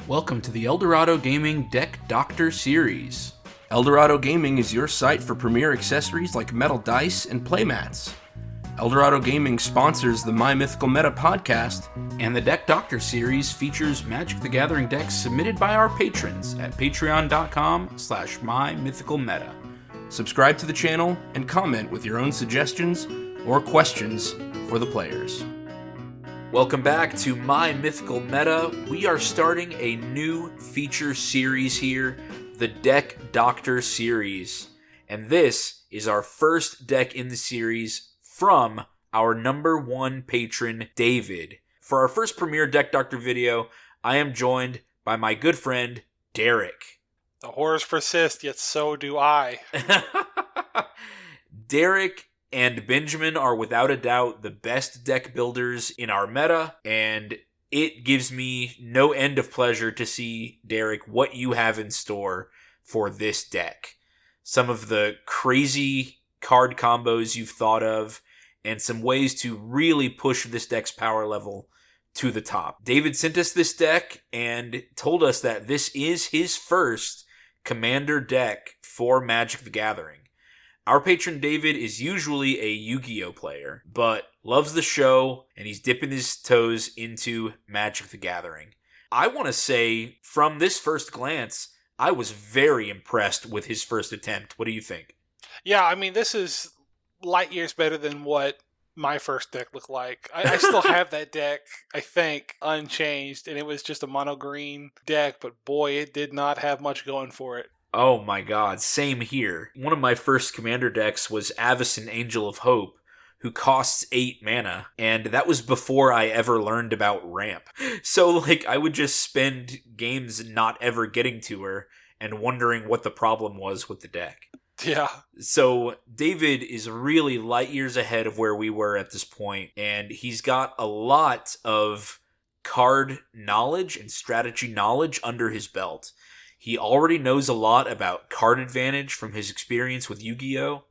Welcome to the Eldorado Gaming Deck Doctor Series. Eldorado Gaming is your site for premier accessories like metal dice and playmats. Eldorado Gaming sponsors the My Mythical Meta podcast, And the Deck Doctor Series features Magic the Gathering decks submitted by our patrons at patreon.com/mymythicalmeta. subscribe to the channel, and comment with your own suggestions or questions for the players. Welcome back to My Mythical Meta. We are starting a new feature series here, the Deck Doctor Series. And this is our first deck in the series from our number one patron, David. For our first premiere Deck Doctor video, I am joined by my good friend, Derek. The horrors persist, yet so do I. Derek and Benjamin are without a doubt the best deck builders in our meta, and it gives me no end of pleasure to see, Derek, what you have in store for this deck. Some of the crazy card combos you've thought of, and some ways to really push this deck's power level to the top. David sent us this deck and told us that this is his first commander deck for Magic the Gathering. Our patron David is usually a Yu-Gi-Oh player, but loves the show, and he's dipping his toes into Magic the Gathering. I want to say, from this first glance, I was very impressed with his first attempt. What do you think? Yeah, I mean, this is light years better than what my first deck looked like. I still have that deck, I think, unchanged, and it was just a mono green deck, but boy, it did not have much going for it. Oh my god, same here. One of my first commander decks was Avacyn Angel of Hope, who costs 8 mana, and that was before I ever learned about ramp. So, I would just spend games not ever getting to her and wondering what the problem was with the deck. Yeah. So, David is really light years ahead of where we were at this point, and he's got a lot of card knowledge and strategy knowledge under his belt. He already knows a lot about card advantage from his experience with Yu-Gi-Oh!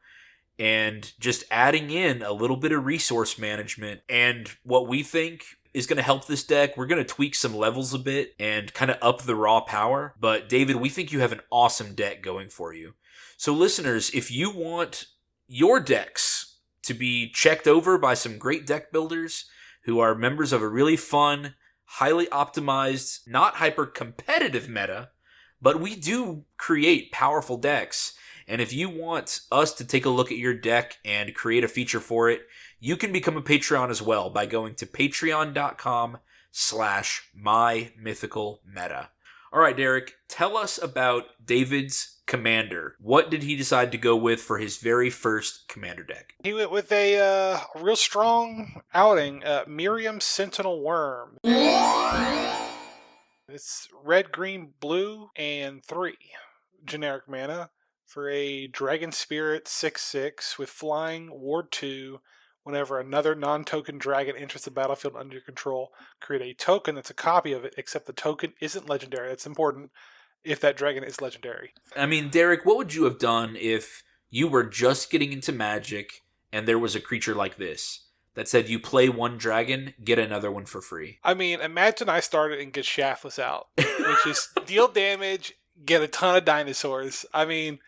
And just adding in a little bit of resource management and what we think is going to help this deck. We're going to tweak some levels a bit and kind of up the raw power. But David, we think you have an awesome deck going for you. So listeners, if you want your decks to be checked over by some great deck builders who are members of a really fun, highly optimized, not hyper-competitive meta, but we do create powerful decks, and if you want us to take a look at your deck and create a feature for it, you can become a Patreon as well by going to patreon.com/mymythicalmeta. All right, Derek, tell us about David's commander. What did he decide to go with for his very first commander deck? He went with a real strong outing, Miirym Sentinel Wurm. It's red, green, blue, and 3 generic mana for a Dragon Spirit 6/6 with flying, ward 2. Whenever another non-token dragon enters the battlefield under your control, create a token that's a copy of it, except the token isn't legendary. That's important if that dragon is legendary. I mean, Derek, what would you have done if you were just getting into Magic and there was a creature like this that said you play one dragon, get another one for free? I mean, imagine I started and get Shaftless out, which is deal damage, get a ton of dinosaurs. I mean,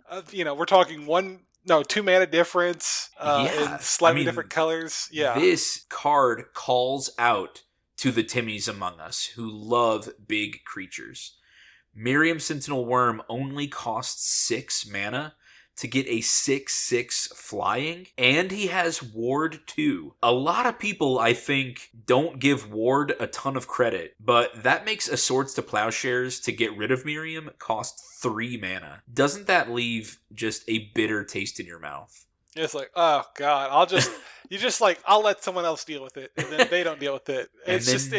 we're talking 2 mana difference in slightly different colors. Yeah. This card calls out to the Timmies among us who love big creatures. Miirym Sentinel Wurm only costs 6 mana to get a 6/6 flying, and he has ward 2. A lot of people, I think, don't give ward a ton of credit, but that makes a Swords to Plowshares to get rid of Miirym cost 3 mana. Doesn't that leave just a bitter taste in your mouth? It's like, oh god, I'll let someone else deal with it, and then they don't deal with it. It just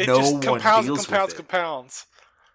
compounds.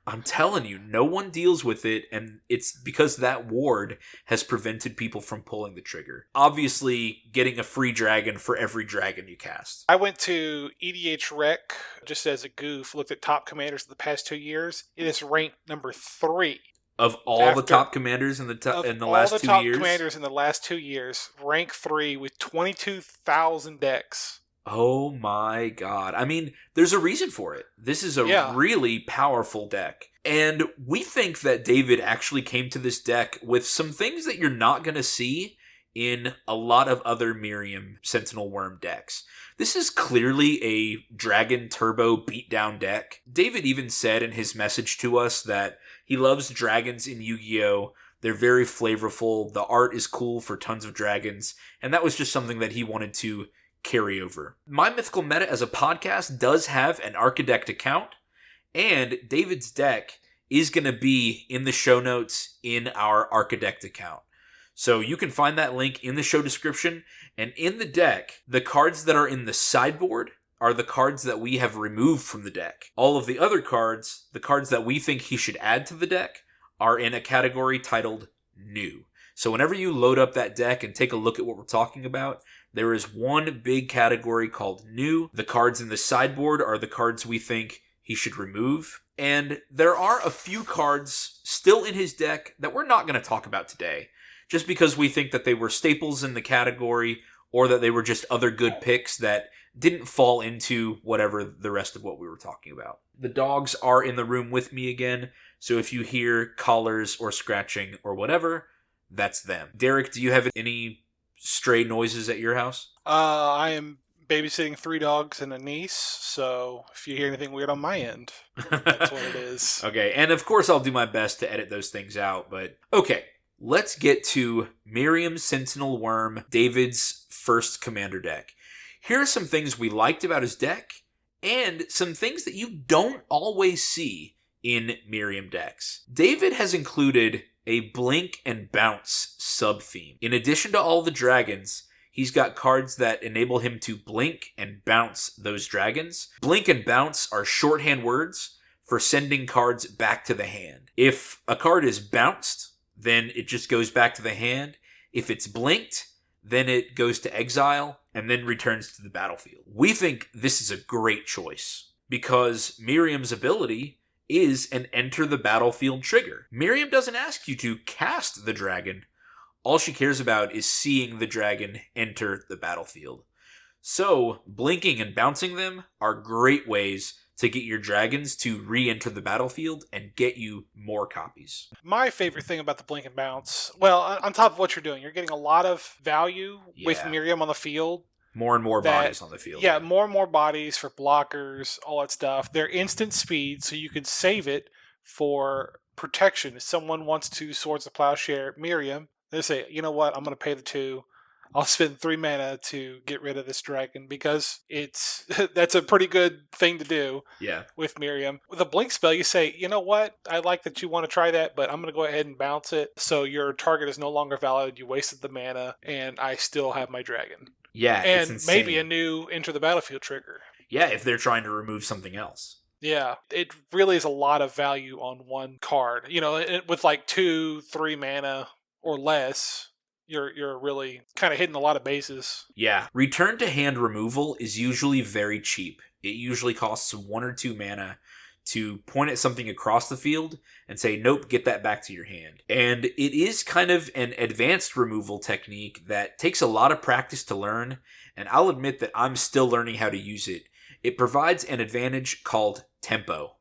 I'm telling you, no one deals with it, and it's because that ward has prevented people from pulling the trigger. Obviously, getting a free dragon for every dragon you cast. I went to EDH Rec, just as a goof, looked at top commanders of the past 2 years. It is ranked number 3. Of all the top commanders in the last 2 years? All the top commanders in the last 2 years, rank 3 with 22,000 decks. Oh my god. I mean, there's a reason for it. This is a really powerful deck. And we think that David actually came to this deck with some things that you're not going to see in a lot of other Miirym Sentinel Wurm decks. This is clearly a Dragon Turbo beatdown deck. David even said in his message to us that he loves dragons in Yu-Gi-Oh! They're very flavorful. The art is cool for tons of dragons. And that was just something that he wanted to carry over. My Mythical Meta as a podcast does have an Archidect account, and David's deck is going to be in the show notes in our Archidect account. So you can find that link in the show description, and in the deck, the cards that are in the sideboard are the cards that we have removed from the deck. All of the other cards, the cards that we think he should add to the deck, are in a category titled New. So whenever you load up that deck and take a look at what we're talking about, there is one big category called New. The cards in the sideboard are the cards we think he should remove. And there are a few cards still in his deck that we're not going to talk about today, just because we think that they were staples in the category or that they were just other good picks that didn't fall into whatever the rest of what we were talking about. The dogs are in the room with me again, so if you hear collars or scratching or whatever, that's them. Derek, do you have any stray noises at your house? I am babysitting 3 dogs and a niece, so if you hear anything weird on my end, that's what it is. Okay, and of course I'll do my best to edit those things out, but okay. Let's get to Miirym Sentinel Wurm, David's first commander deck. Here are some things we liked about his deck, and some things that you don't always see in Miirym decks. David has included a blink and bounce sub-theme. In addition to all the dragons, he's got cards that enable him to blink and bounce those dragons. Blink and bounce are shorthand words for sending cards back to the hand. If a card is bounced, then it just goes back to the hand. If it's blinked, then it goes to exile and then returns to the battlefield. We think this is a great choice because Miirym's ability is an enter the battlefield trigger. Miirym doesn't ask you to cast the dragon. All she cares about is seeing the dragon enter the battlefield. So, blinking and bouncing them are great ways to get your dragons to re-enter the battlefield and get you more copies. My favorite thing about the blink and bounce, well, on top of what you're doing, you're getting a lot of value with Miirym on the field. More and more bodies on the field. Yeah, more and more bodies for blockers, all that stuff. They're instant speed, so you can save it for protection. If someone wants to Swords of Plowshare Miirym, they say, you know what, I'm going to pay the 2. I'll spend 3 mana to get rid of this dragon because that's a pretty good thing to do with Miirym. With a blink spell, you say, you know what, I like that you want to try that, but I'm going to go ahead and bounce it so your target is no longer valid. You wasted the mana, and I still have my dragon. Yeah, and it's maybe a new enter the battlefield trigger. Yeah, if they're trying to remove something else. Yeah, it really is a lot of value on one card. You know, with like 2-3 mana or less, you're really kind of hitting a lot of bases. Yeah, return to hand removal is usually very cheap. It usually costs 1 or 2 mana to point at something across the field and say, nope, get that back to your hand. And it is kind of an advanced removal technique that takes a lot of practice to learn, and I'll admit that I'm still learning how to use it. It provides an advantage called tempo.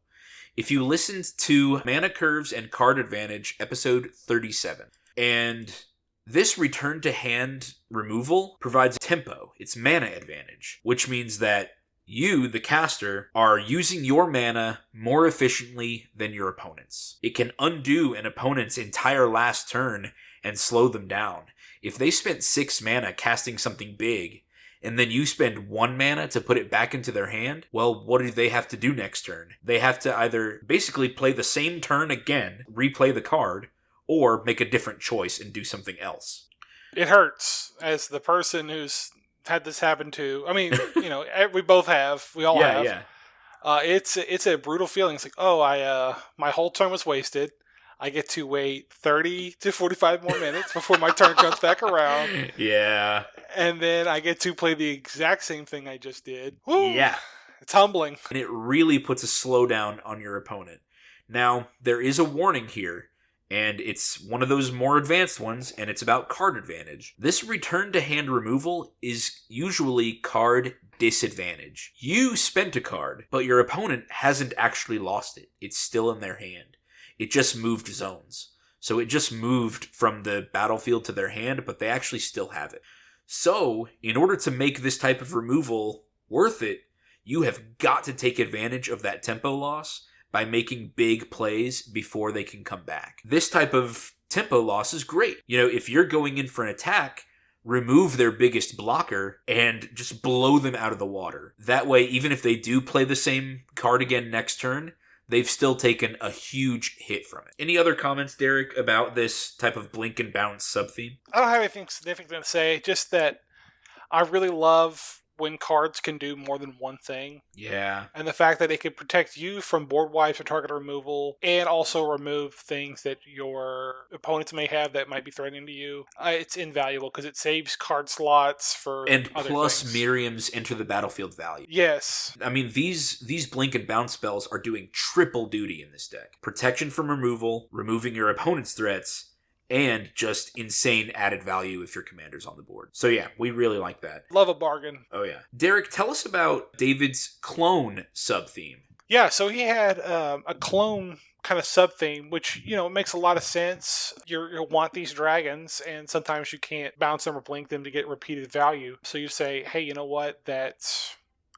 If you listened to Mana Curves and Card Advantage, episode 37, and this return to hand removal provides tempo. It's mana advantage, which means that you, the caster, are using your mana more efficiently than your opponents. It can undo an opponent's entire last turn and slow them down. If they spent 6 mana casting something big, and then you spend 1 mana to put it back into their hand, well, what do they have to do next turn? They have to either basically play the same turn again, replay the card, or make a different choice and do something else. It hurts as the person who's had this happen to. I mean, you know, we both have. We all have. Yeah. It's a brutal feeling. It's like, oh, my whole turn was wasted. I get to wait 30 to 45 more minutes before my turn comes back around. Yeah. And then I get to play the exact same thing I just did. Woo! Yeah. It's humbling. And it really puts a slowdown on your opponent. Now, there is a warning here, and it's one of those more advanced ones, and it's about card advantage. This return to hand removal is usually card disadvantage. You spent a card, but your opponent hasn't actually lost it. It's still in their hand. It just moved zones. So it just moved from the battlefield to their hand, but they actually still have it. So, in order to make this type of removal worth it, you have got to take advantage of that tempo loss by making big plays before they can come back. This type of tempo loss is great. If you're going in for an attack, remove their biggest blocker and just blow them out of the water. That way, even if they do play the same card again next turn, they've still taken a huge hit from it. Any other comments, Derek, about this type of blink and bounce sub-theme? I don't have anything significant to say, just that I really love when cards can do more than one thing. Yeah. And the fact that it can protect you from board wipes or target removal, and also remove things that your opponents may have that might be threatening to you. It's invaluable because it saves card slots for and other plus things. Miirym's enter the battlefield value. Yes. I mean, these blink and bounce spells are doing triple duty in this deck. Protection from removal, removing your opponent's threats, and just insane added value if your commander's on the board. So yeah, we really like that. Love a bargain. Oh yeah. Derek, tell us about David's clone sub-theme. Yeah, so he had a clone kind of sub-theme, which, it makes a lot of sense. You'll want these dragons, and sometimes you can't bounce them or blink them to get repeated value. So you say, hey, you know what, that's...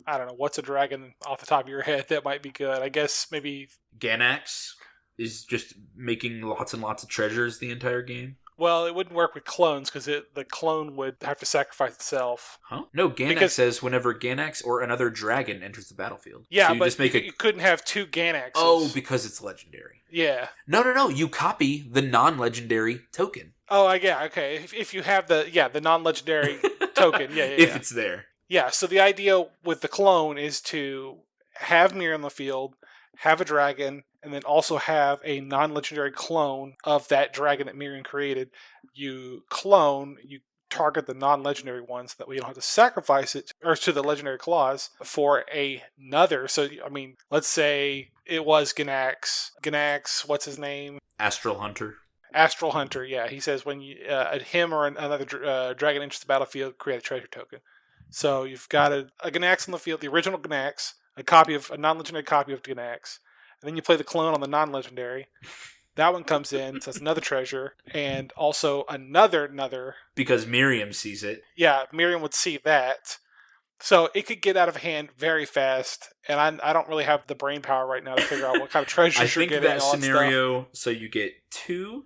I don't know, what's a dragon off the top of your head that might be good? I guess maybe... Ganax is just making lots and lots of treasures the entire game. Well, it wouldn't work with clones because the clone would have to sacrifice itself. Huh? No, Ganax says whenever Ganax or another dragon enters the battlefield. Yeah, so you but just make you couldn't have two Ganaxes. Oh, because it's legendary. Yeah. No. You copy the non-legendary token. Oh, yeah, okay. If you have the non-legendary token, yeah. If it's there. Yeah, so the idea with the clone is to have Miirym on the field, have a dragon, and then also have a non-legendary clone of that dragon that Miirym created. You target the non-legendary one so that we don't have to sacrifice it or to the legendary clause for another. So, I mean, let's say it was Ganax. Ganax, what's his name? Astral Hunter. Astral Hunter, yeah. He says when him or another dragon enters the battlefield, create a treasure token. So you've got a Ganax on the field, the original Ganax, a non-legendary copy of Ganax, and then you play the clone on the non-legendary. That one comes in, so that's another treasure, and also another. Because Miirym sees it. Yeah, Miirym would see that. So it could get out of hand very fast, and I don't really have the brain power right now to figure out what kind of treasures you're getting. I think that scenario, so you get 2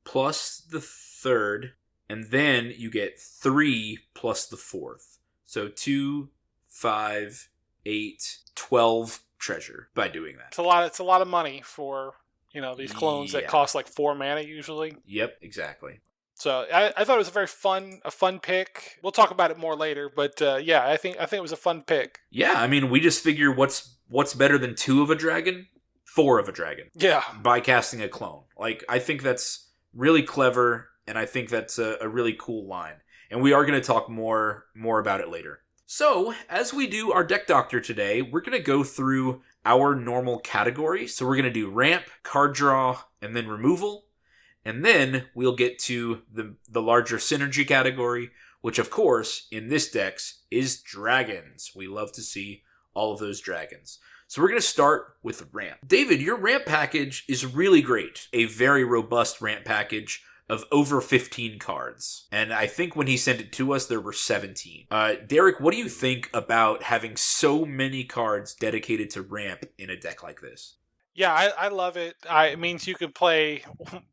plus the third, and then you get 3 plus the fourth. So 2, 5, 8, 12 treasure by doing that. It's a lot of money for, these clones that cost like 4 mana usually. Yep, exactly. So I thought it was a fun pick. We'll talk about it more later, but I think it was a fun pick. Yeah, I mean, we just figure what's better than 2 of a dragon? 4 of a dragon. Yeah. By casting a clone. Like, I think that's really clever, and I think that's a really cool line. And we are going to talk more about it later. So, as we do our deck doctor today, we're going to go through our normal categories. So we're going to do ramp, card draw, and then removal. And then we'll get to the larger synergy category, which of course, in this dex, is dragons. We love to see all of those dragons. So we're going to start with ramp. David, your ramp package is really great. A very robust ramp package of over 15 cards. And I think when he sent it to us, there were 17. Derek, what do you think about having so many cards dedicated to ramp in a deck like this? Yeah, I love it. It means you can play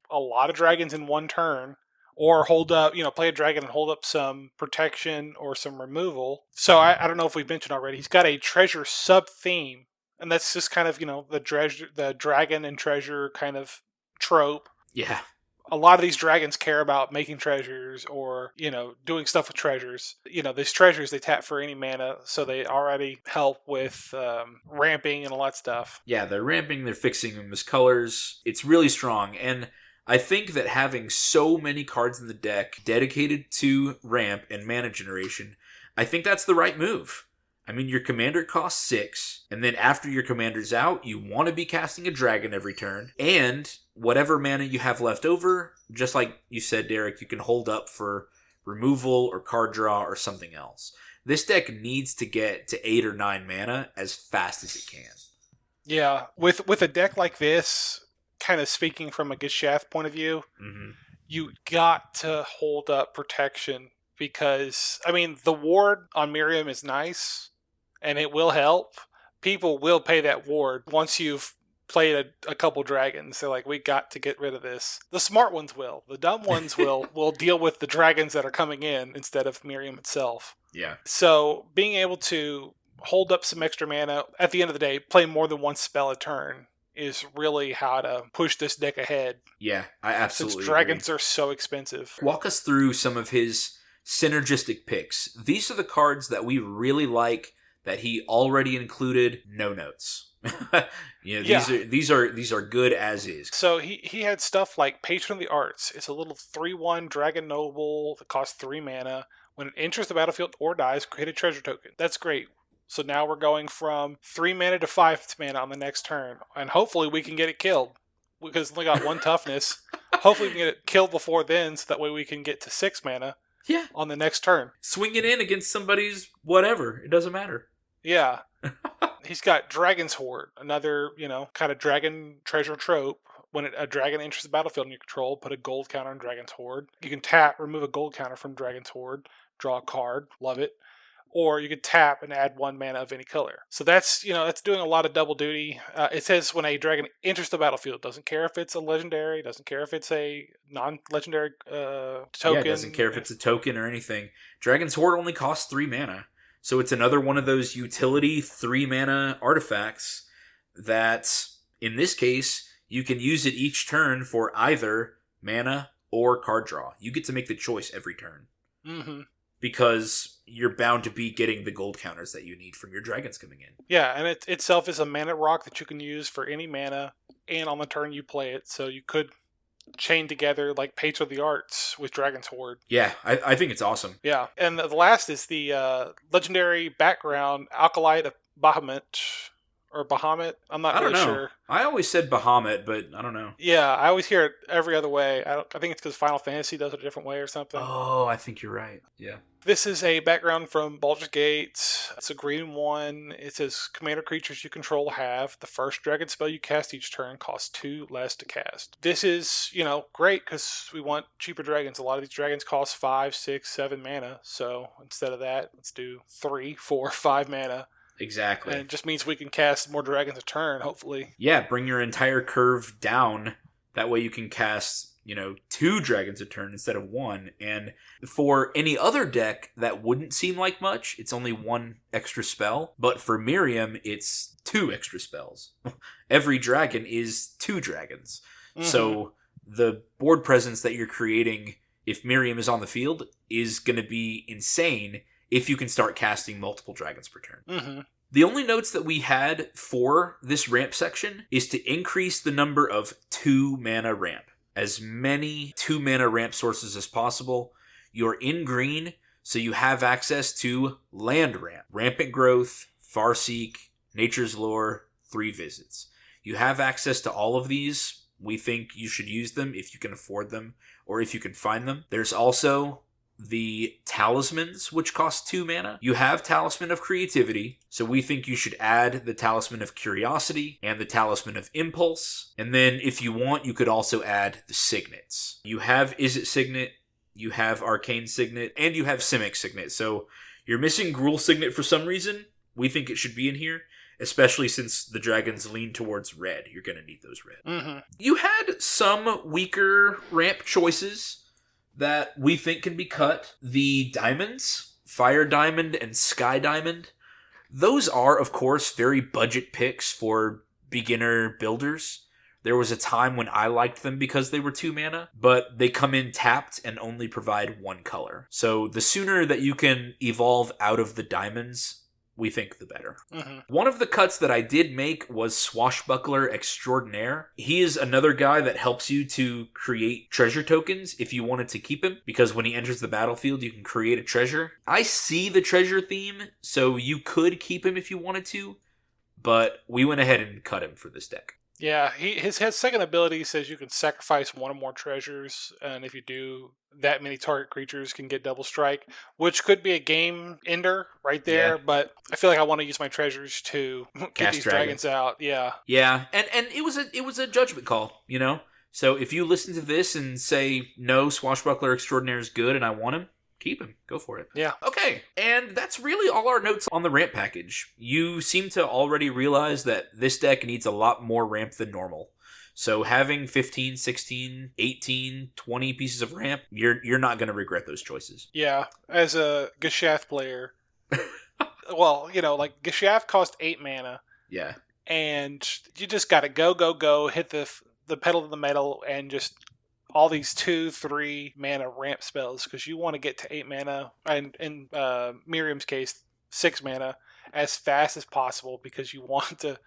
a lot of dragons in one turn, or play a dragon and hold up some protection or some removal. So I don't know if we've mentioned already, he's got a treasure sub-theme, and that's just kind of, the dragon and treasure kind of trope. Yeah. A lot of these dragons care about making treasures or, doing stuff with treasures. These treasures, they tap for any mana, so they already help with ramping and a lot of stuff. Yeah, they're ramping, they're fixing them as colors. It's really strong, and I think that having so many cards in the deck dedicated to ramp and mana generation, I think that's the right move. I mean, your commander costs 6, and then after your commander's out, you want to be casting a dragon every turn, and whatever mana you have left over, just like you said, Derek, you can hold up for removal or card draw or something else. This deck needs to get to 8 or 9 mana as fast as it can. Yeah, with a deck like this, kind of speaking from a Geshath point of view, you got to hold up protection because, I mean, the ward on Miirym is nice, and it will help. People will pay that ward once you've played a couple dragons. They're like, we got to get rid of this. The smart ones will. The dumb ones will deal with the dragons that are coming in instead of Miirym itself. Yeah. So being able to hold up some extra mana, at the end of the day, play more than one spell a turn is really how to push this deck ahead. Yeah, I absolutely Since dragons are so expensive. Walk us through some of his synergistic picks. These are the cards that we really like that he already included. No notes. These are good as is. So he had stuff like Patron of the Arts. It's a little 3/1 Dragon Noble that costs 3 mana. When it enters the battlefield or dies, create a treasure token. That's great. So now we're going from 3 mana to 5 mana on the next turn. And hopefully we can get it killed. Because it's only got 1 toughness. Hopefully we can get it killed before then, so that way we can get to 6 mana on the next turn. Swing it in against somebody's whatever. It doesn't matter. Yeah. He's got Dragon's Hoard, another, kind of dragon treasure trope. When a dragon enters the battlefield in your control, put a gold counter on Dragon's Hoard. You can tap, remove a gold counter from Dragon's Hoard, draw a card, love it. Or you can tap and add 1 mana of any color. So that's doing a lot of double duty. It says when a dragon enters the battlefield, doesn't care if it's a legendary, doesn't care if it's a non-legendary token. Yeah, doesn't care if it's a token or anything. Dragon's Hoard only costs 3 mana. So it's another one of those utility 3 mana artifacts that, in this case, you can use it each turn for either mana or card draw. You get to make the choice every turn. Mm-hmm. Because you're bound to be getting the gold counters that you need from your dragons coming in. Yeah, and it itself is a mana rock that you can use for any mana, and on the turn you play it. So you could chain together like Patron of the Arts with Dragon's Hoard. Yeah, I think it's awesome. Yeah, and the last is the legendary background Alkalite of Bahamut. Or Bahamut? I'm not really sure. I always said Bahamut, but I don't know. Yeah, I always hear it every other way. I think it's because Final Fantasy does it a different way or something. Oh, I think you're right. Yeah. This is a background from Baldur's Gate. It's a green one. It says, commander creatures you control have. The first dragon spell you cast each turn costs 2 less to cast. This is, great because we want cheaper dragons. A lot of these dragons cost 5, 6, 7 mana. So instead of that, let's do 3, 4, 5 mana. Exactly. And it just means we can cast more dragons a turn, hopefully. Yeah, bring your entire curve down. That way you can cast, 2 dragons a turn instead of 1. And for any other deck, that wouldn't seem like much. It's only 1 extra spell. But for Miirym, it's 2 extra spells. Every dragon is 2 dragons. Mm-hmm. So the board presence that you're creating, if Miirym is on the field, is going to be insane if you can start casting multiple dragons per turn. Mm-hmm. The only notes that we had for this ramp section is to increase the number of 2 mana ramp. As many 2 mana ramp sources as possible. You're in green, so you have access to land ramp. Rampant Growth, Farseek, Nature's Lore, 3 visits. You have access to all of these. We think you should use them if you can afford them or if you can find them. There's also the talismans, which cost 2 mana. You have Talisman of Creativity, so we think you should add the Talisman of Curiosity and the Talisman of Impulse. And then if you want, you could also add the Signets. You have Izzet Signet, you have Arcane Signet, and you have Simic Signet. So you're missing Gruul Signet for some reason. We think it should be in here, especially since the dragons lean towards red. You're going to need those red. Mm-hmm. You had some weaker ramp choices that we think can be cut. The diamonds, Fire Diamond and Sky Diamond, those are, of course, very budget picks for beginner builders. There was a time when I liked them because they were 2 mana, but they come in tapped and only provide 1 color. So the sooner that you can evolve out of the diamonds we think the better. Mm-hmm. One of the cuts that I did make was Swashbuckler Extraordinaire. He is another guy that helps you to create treasure tokens if you wanted to keep him, because when he enters the battlefield, you can create a treasure. I see the treasure theme, so you could keep him if you wanted to, but we went ahead and cut him for this deck. Yeah, his second ability says you can sacrifice one or more treasures, and if you do, that many target creatures can get double strike, which could be a game ender right there, Yeah. but I feel like I want to use my treasures to get Cast these dragons. dragons out. Yeah. Yeah, and it was a judgment call, you know? So if you listen to this and say, no, Swashbuckler Extraordinaire is good and I want him, keep him. Go for it. Yeah. Okay, and that's really all our notes on the ramp package. You seem to already realize that this deck needs a lot more ramp than normal. So having 15, 16, 18, 20 pieces of ramp, you're not going to regret those choices. Yeah, as a Geshath player, well, like Geshath cost 8 mana, Yeah. and you just got to go, hit the pedal to the metal, and just all these 2-3 mana ramp spells, because you want to get to 8 mana, and in Miirym's case, 6 mana, as fast as possible, because you want to,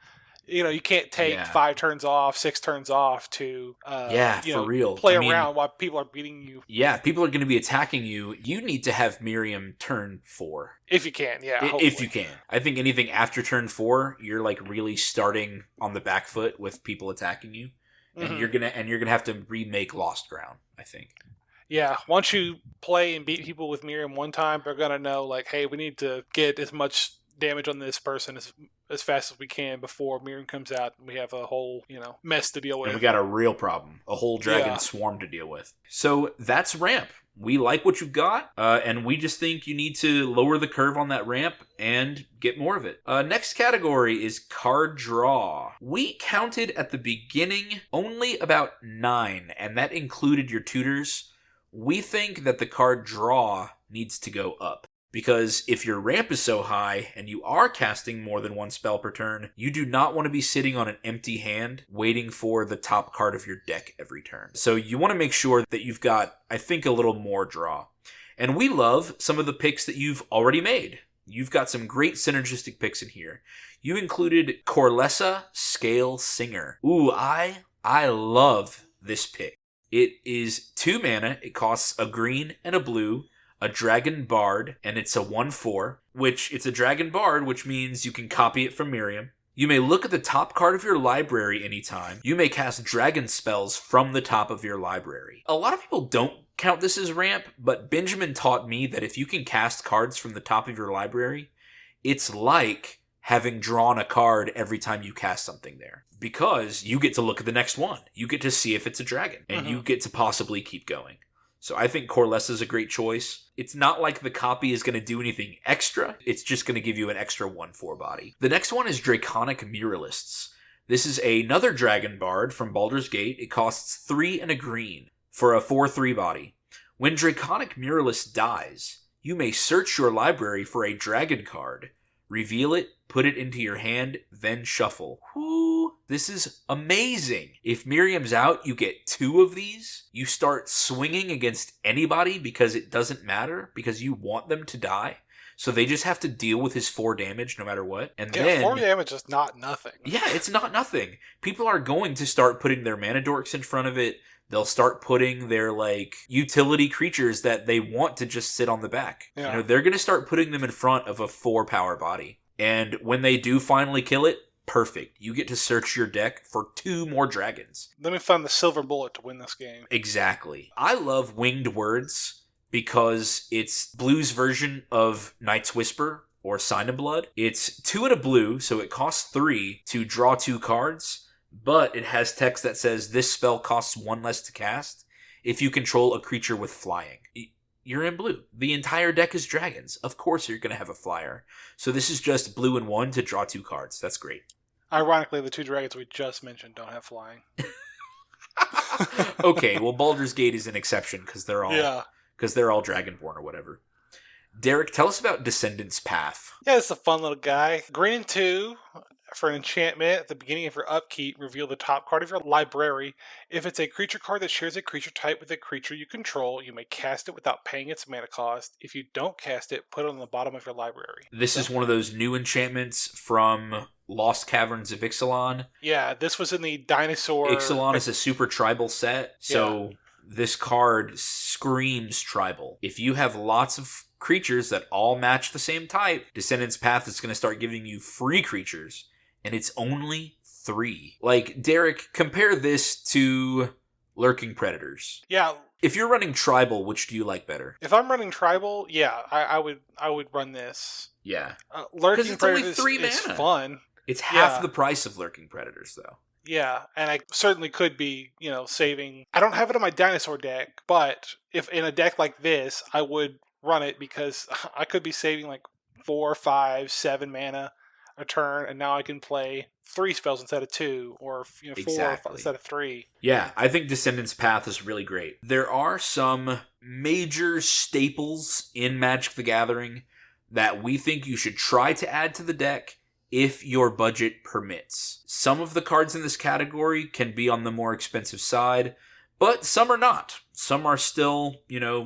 you can't take 5 turns off, 6 turns off to, for real. play around while people are beating you. Yeah, people are going to be attacking you. You need to have Miirym turn 4. If you can, yeah. If you can. I think anything after turn 4, you're like really starting on the back foot with people attacking you. And you're gonna have to remake Lost Ground, I think. Yeah, once you play and beat people with Miirym one time, they're gonna know, like, hey, we need to get as much damage on this person as fast as we can before Miirym comes out and we have a whole, mess to deal with. And we got a real problem. A whole dragon swarm to deal with. So that's ramp. We like what you've got, and we just think you need to lower the curve on that ramp and get more of it. Next category is card draw. We counted at the beginning only about 9, and that included your tutors. We think that the card draw needs to go up, because if your ramp is so high and you are casting more than one spell per turn, you do not want to be sitting on an empty hand waiting for the top card of your deck every turn. So you want to make sure that you've got, I think, a little more draw. And we love some of the picks that you've already made. You've got some great synergistic picks in here. You included Corlessa Scale Singer. Ooh, I love this pick. It is 2 mana, it costs a green and a blue, a Dragon Bard, and it's a 1/4, it's a Dragon Bard, which means you can copy it from Miirym. You may look at the top card of your library anytime. You may cast dragon spells from the top of your library. A lot of people don't count this as ramp, but Benjamin taught me that if you can cast cards from the top of your library, it's like having drawn a card every time you cast something there. Because you get to look at the next one. You get to see if it's a dragon, and you get to possibly keep going. So I think Corlessa is a great choice. It's not like the copy is going to do anything extra. It's just going to give you an extra 1/4 body. The next one is Draconic Muralists. This is another Dragon Bard from Baldur's Gate. It costs 3 and a green for a 4/3 body. When Draconic Muralist dies, you may search your library for a dragon card, reveal it, put it into your hand, then shuffle. Whoo! This is amazing. If Miirym's out, you get 2 of these. You start swinging against anybody because it doesn't matter, because you want them to die. So they just have to deal with his 4 damage no matter what. And then 4 damage is not nothing. Yeah, it's not nothing. People are going to start putting their mana dorks in front of it. They'll start putting their, utility creatures that they want to just sit on the back. Yeah. They're going to start putting them in front of a 4-power body. And when they do finally kill it, perfect. You get to search your deck for 2 more dragons. Let me find the silver bullet to win this game. Exactly. I love Winged Words because it's Blue's version of Night's Whisper or Sign of Blood. It's 2 and a blue, so it costs 3 to draw 2 cards, but it has text that says this spell costs 1 less to cast if you control a creature with flying. You're in blue. The entire deck is dragons. Of course you're going to have a flyer. So this is just blue and 1 to draw 2 cards. That's great. Ironically, the 2 dragons we just mentioned don't have flying. Okay, well, Baldur's Gate is an exception because they're all Dragonborn or whatever. Derek, tell us about Descendant's Path. Yeah, it's a fun little guy. Green 2 For an enchantment, at the beginning of your upkeep, reveal the top card of your library. If it's a creature card that shares a creature type with a creature you control, you may cast it without paying its mana cost. If you don't cast it, put it on the bottom of your library. This is one of those new enchantments from Lost Caverns of Ixalan. Yeah, this was in the dinosaur... Ixalan is a super tribal set, so this card screams tribal. If you have lots of creatures that all match the same type, Descendant's Path is going to start giving you free creatures, and it's only 3. Like, Derek, compare this to Lurking Predators. Yeah. If you're running tribal, which do you like better? If I'm running tribal, yeah, I would run this. Yeah. Lurking Predators is fun. It's half the price of Lurking Predators, though. Yeah, and I certainly could be, saving... I don't have it in my dinosaur deck, but if in a deck like this, I would run it because I could be saving like 4, 5, 7 mana a turn, and now I can play 3 spells instead of 2, or 4 instead of 3. Yeah, I think Descendant's Path is really great. There are some major staples in Magic the Gathering that we think you should try to add to the deck if your budget permits. Some of the cards in this category can be on the more expensive side, but some are not. Some are still,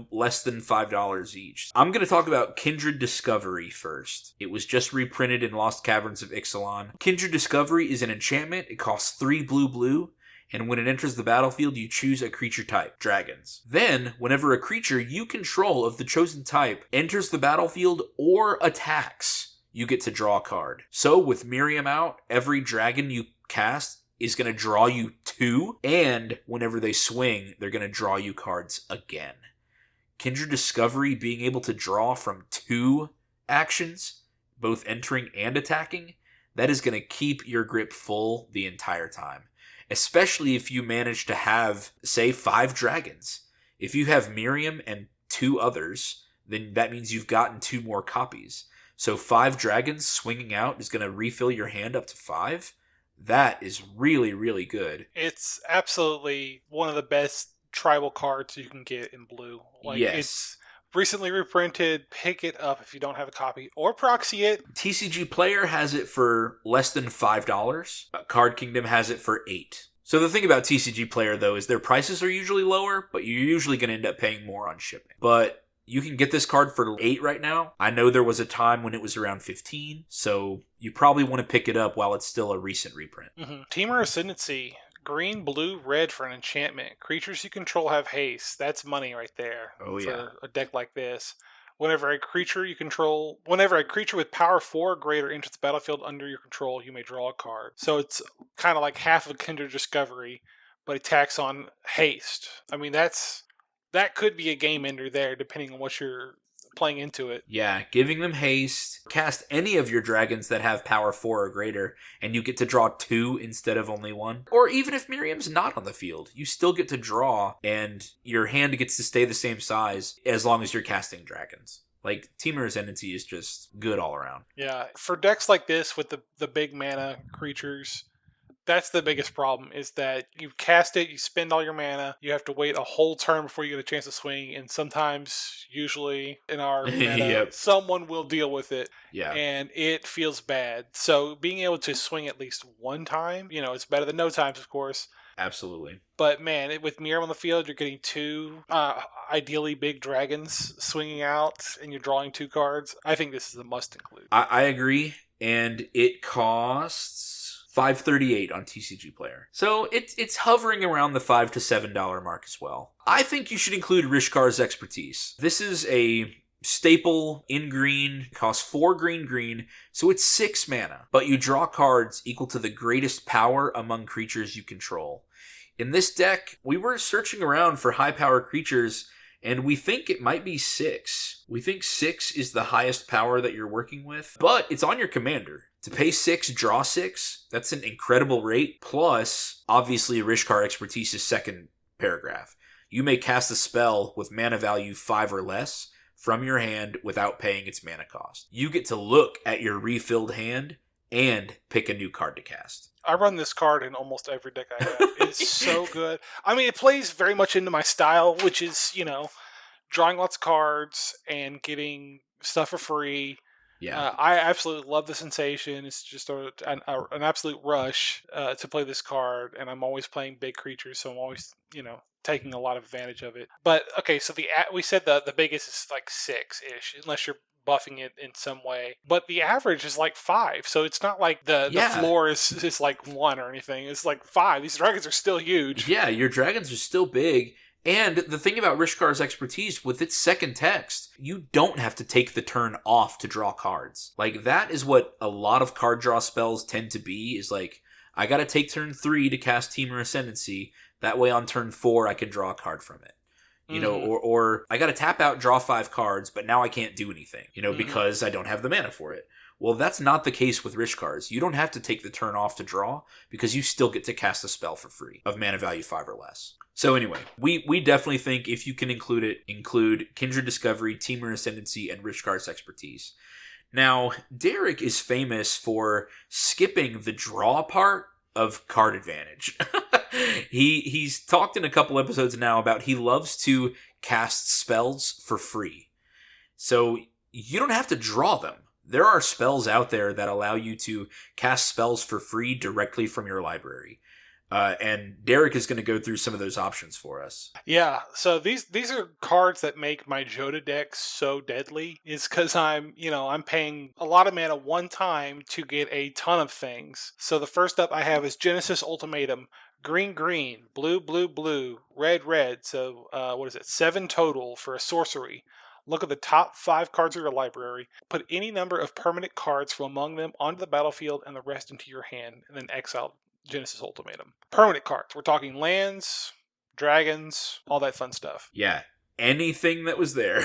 less than $5 each. I'm going to talk about Kindred Discovery first. It was just reprinted in Lost Caverns of Ixalan. Kindred Discovery is an enchantment. It costs 3 blue, and when it enters the battlefield, you choose a creature type, dragons. Then, whenever a creature you control of the chosen type enters the battlefield or attacks, you get to draw a card. So, with Miirym out, every dragon you cast is going to draw you 2, and whenever they swing, they're going to draw you cards again. Kindred Discovery being able to draw from 2 actions, both entering and attacking, that is going to keep your grip full the entire time. Especially if you manage to have, say, 5 dragons. If you have Miirym and 2 others, then that means you've gotten 2 more copies. So 5 dragons swinging out is going to refill your hand up to 5. That is really, really good. It's absolutely one of the best tribal cards you can get in blue. It's recently reprinted. Pick it up if you don't have a copy, or proxy it. TCG Player has it for less than $5. Card Kingdom has it for $8. So the thing about TCG Player, though, is their prices are usually lower, but you're usually going to end up paying more on shipping. But you can get this card for $8 right now. I know there was a time when it was around $15, so you probably want to pick it up while it's still a recent reprint. Mm-hmm. Temur Ascendancy. Green, blue, red for an enchantment. Creatures you control have haste. That's money right there for a deck like this. Whenever a creature with power 4 or greater enters the battlefield under your control, you may draw a card. So it's kind of like half of Kindred Discovery, but it tacks on haste. I mean, that could be a game ender there, depending on what you're playing into it. Yeah, giving them haste. Cast any of your dragons that have power 4 or greater, and you get to draw 2 instead of only 1. Or even if Miirym's not on the field, you still get to draw, and your hand gets to stay the same size as long as you're casting dragons. Like, Temur Ascendancy is just good all around. Yeah, for decks like this with the big mana creatures, that's the biggest problem, is that you cast it, you spend all your mana, you have to wait a whole turn before you get a chance to swing, and sometimes, usually, in our meta, someone will deal with it, and it feels bad. So being able to swing at least one time, it's better than no times, of course. Absolutely. But man, with Miirym on the field, you're getting 2 ideally big dragons swinging out, and you're drawing 2 cards. I think this is a must include. I agree, and it costs $5.38 on TCG Player. So it's hovering around the $5 to $7 mark as well. I think you should include Rishkar's Expertise. This is a staple in green, costs 4 green, so it's 6 mana. But you draw cards equal to the greatest power among creatures you control. In this deck, we were searching around for high power creatures, and we think it might be 6. We think 6 is the highest power that you're working with, but it's on your commander. To pay 6, draw 6, that's an incredible rate. Plus, obviously, Rishkar Expertise's second paragraph. You may cast a spell with mana value 5 or less from your hand without paying its mana cost. You get to look at your refilled hand and pick a new card to cast. I run this card in almost every deck I have. It's so good. I mean, it plays very much into my style, which is, drawing lots of cards and getting stuff for free. Yeah. I absolutely love the sensation. It's just an absolute rush to play this card, and I'm always playing big creatures, so I'm always, taking a lot of advantage of it. But okay, so we said the biggest is like 6-ish, unless you're buffing it in some way. But the average is like 5, so it's not like the floor is like 1 or anything. It's like 5. These dragons are still huge. Yeah, your dragons are still big. And the thing about Rishkar's expertise, with its second text, you don't have to take the turn off to draw cards. Like, that is what a lot of card draw spells tend to be, is like, I gotta take turn 3 to cast Temur Ascendancy, that way on turn 4 I can draw a card from it. Or I gotta tap out, draw 5 cards, but now I can't do anything, because I don't have the mana for it. Well, that's not the case with Rishkars. You don't have to take the turn off to draw, because you still get to cast a spell for free, of mana value 5 or less. So anyway, we definitely think if you can include Kindred Discovery, Temur Ascendancy, and Rishkar's expertise. Now, Derek is famous for skipping the draw part of card advantage. He's talked in a couple episodes now about he loves to cast spells for free. So you don't have to draw them. There are spells out there that allow you to cast spells for free directly from your library. And Derek is going to go through some of those options for us. Yeah, so these are cards that make my Joda deck so deadly. Is because I'm paying a lot of mana one time to get a ton of things. So the first up I have is Genesis Ultimatum. Green, blue, blue, red. So what is it? 7 total for a sorcery. Look at the top 5 cards of your library. Put any number of permanent cards from among them onto the battlefield and the rest into your hand, and then exile Genesis Ultimatum. Permanent cards. We're talking lands, dragons, all that fun stuff. Yeah, anything that was there.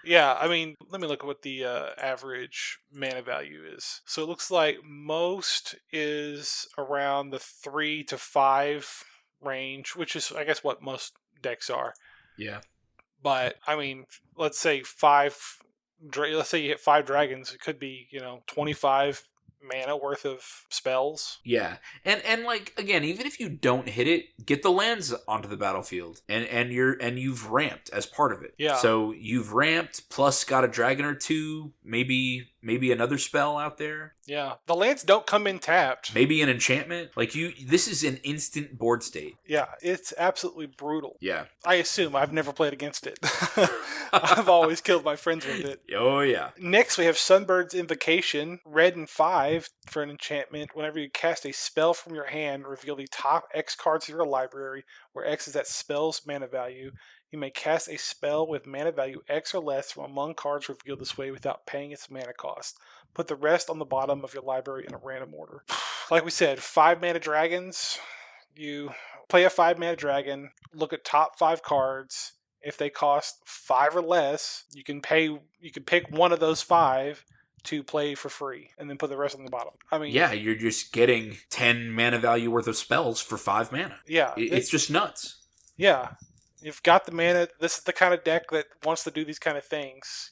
Yeah, I mean, let me look at what the average mana value is. So it looks like most is around the 3 to 5 range, which is, I guess, what most decks are. Yeah. But, I mean, let's say you hit 5 dragons, it could be, 25 mana worth of spells. Yeah. And like, again, even if you don't hit it, get the lands onto the battlefield. And you've ramped as part of it. Yeah. So you've ramped plus got a dragon or 2, maybe another spell out there. Yeah. The lands don't come in tapped. Maybe an enchantment. Like this is an instant board state. Yeah, it's absolutely brutal. Yeah. I assume. I've never played against it. I've always killed my friends with it. Oh, yeah. Next, we have Sunbird's Invocation, red and 5 for an enchantment. Whenever you cast a spell from your hand, reveal the top X cards of your library, where X is that spell's mana value. You may cast a spell with mana value X or less from among cards revealed this way without paying its mana cost. Put the rest on the bottom of your library in a random order. Like we said, 5 mana dragons. You play a 5 mana dragon, look at top 5 cards. If they cost 5 or less, you can pick one of those 5 to play for free, and then put the rest on the bottom. I mean, yeah, you're just getting 10 mana value worth of spells for 5 mana. Yeah, it's just nuts. Yeah, you've got the mana. This is the kind of deck that wants to do these kind of things.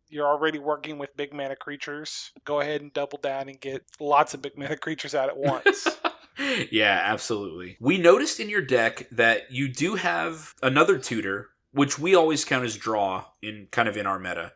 You're already working with big mana creatures. Go ahead and double down and get lots of big mana creatures out at once. Yeah, absolutely. We noticed in your deck that you do have another tutor, which we always count as draw in our meta.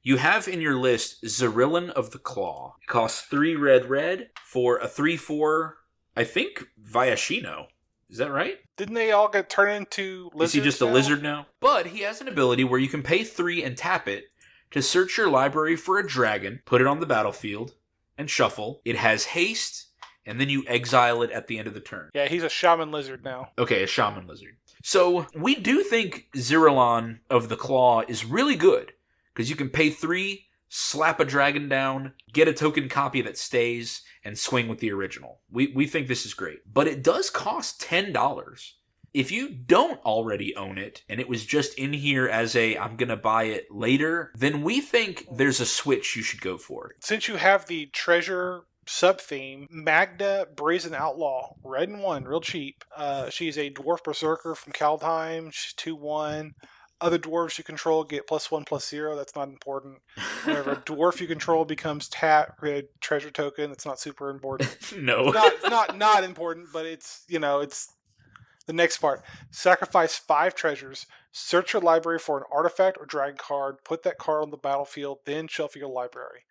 You have in your list Zarillin of the Claw. It costs 3 red for a 3/4, I think, Viashino. Is that right? Didn't they all get turned into lizards? Is he just a lizard now? But he has an ability where you can pay 3 and tap it to search your library for a dragon, put it on the battlefield, and shuffle. It has haste, and then you exile it at the end of the turn. Yeah, he's a shaman lizard now. Okay, a shaman lizard. So we do think Zarillin of the Claw is really good, because you can pay 3, slap a dragon down, get a token copy that stays, and swing with the original. We think this is great. But it does cost $10. If you don't already own it, and it was just in here as I'm going to buy it later, then we think there's a switch you should go for. Since you have the treasure sub-theme, Magda Brazen Outlaw, red and 1, real cheap. She's a dwarf berserker from Kaldheim. She's 2/1. Other dwarves you control get +1/+0. That's not important. Whenever a dwarf you control becomes tap, create a treasure token. That's not super important. No. It's not important, but it's the next part. Sacrifice 5 treasures. Search your library for an artifact or dragon card, put that card on the battlefield, then shuffle your library.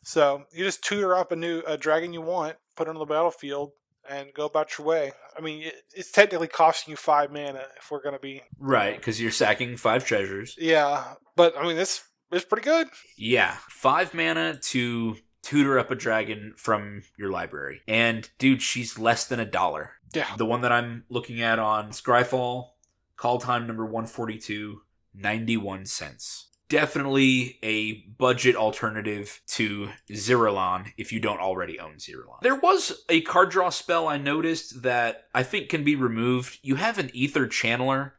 So you just tutor up a dragon you want, put it on the battlefield, and go about your way. I mean, it's technically costing you 5 mana if we're going to be... Right, because you're sacking 5 treasures. Yeah, but I mean, it's pretty good. Yeah, 5 mana to tutor up a dragon from your library. And, dude, she's less than $1. Yeah. The one that I'm looking at on Scryfall, call time number 142, 91 cents. Definitely a budget alternative to Zeralon if you don't already own Zeralon. There was a card draw spell I noticed that I think can be removed. You have an Ether Channeler.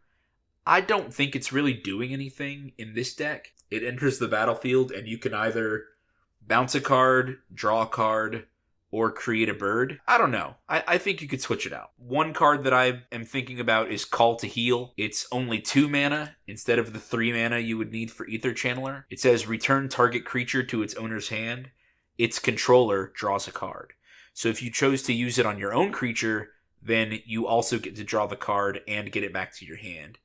I don't think it's really doing anything in this deck. It enters the battlefield and you can either bounce a card, draw a card, or create a bird. I don't know. I think you could switch it out. One card that I am thinking about is Call to Heal. It's only 2 mana instead of the 3 mana you would need for Ether Channeler. It says return target creature to its owner's hand. Its controller draws a card. So if you chose to use it on your own creature, then you also get to draw the card and get it back to your hand.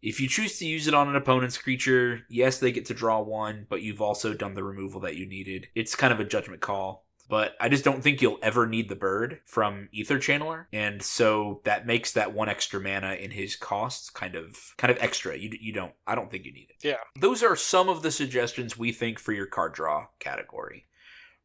If you choose to use it on an opponent's creature, yes, they get to draw 1, but you've also done the removal that you needed. It's kind of a judgment call. But I just don't think you'll ever need the bird from Ether Channeler, and so that makes that 1 extra mana in his costs kind of extra. I don't think you need it. Yeah. Those are some of the suggestions we think for your card draw category.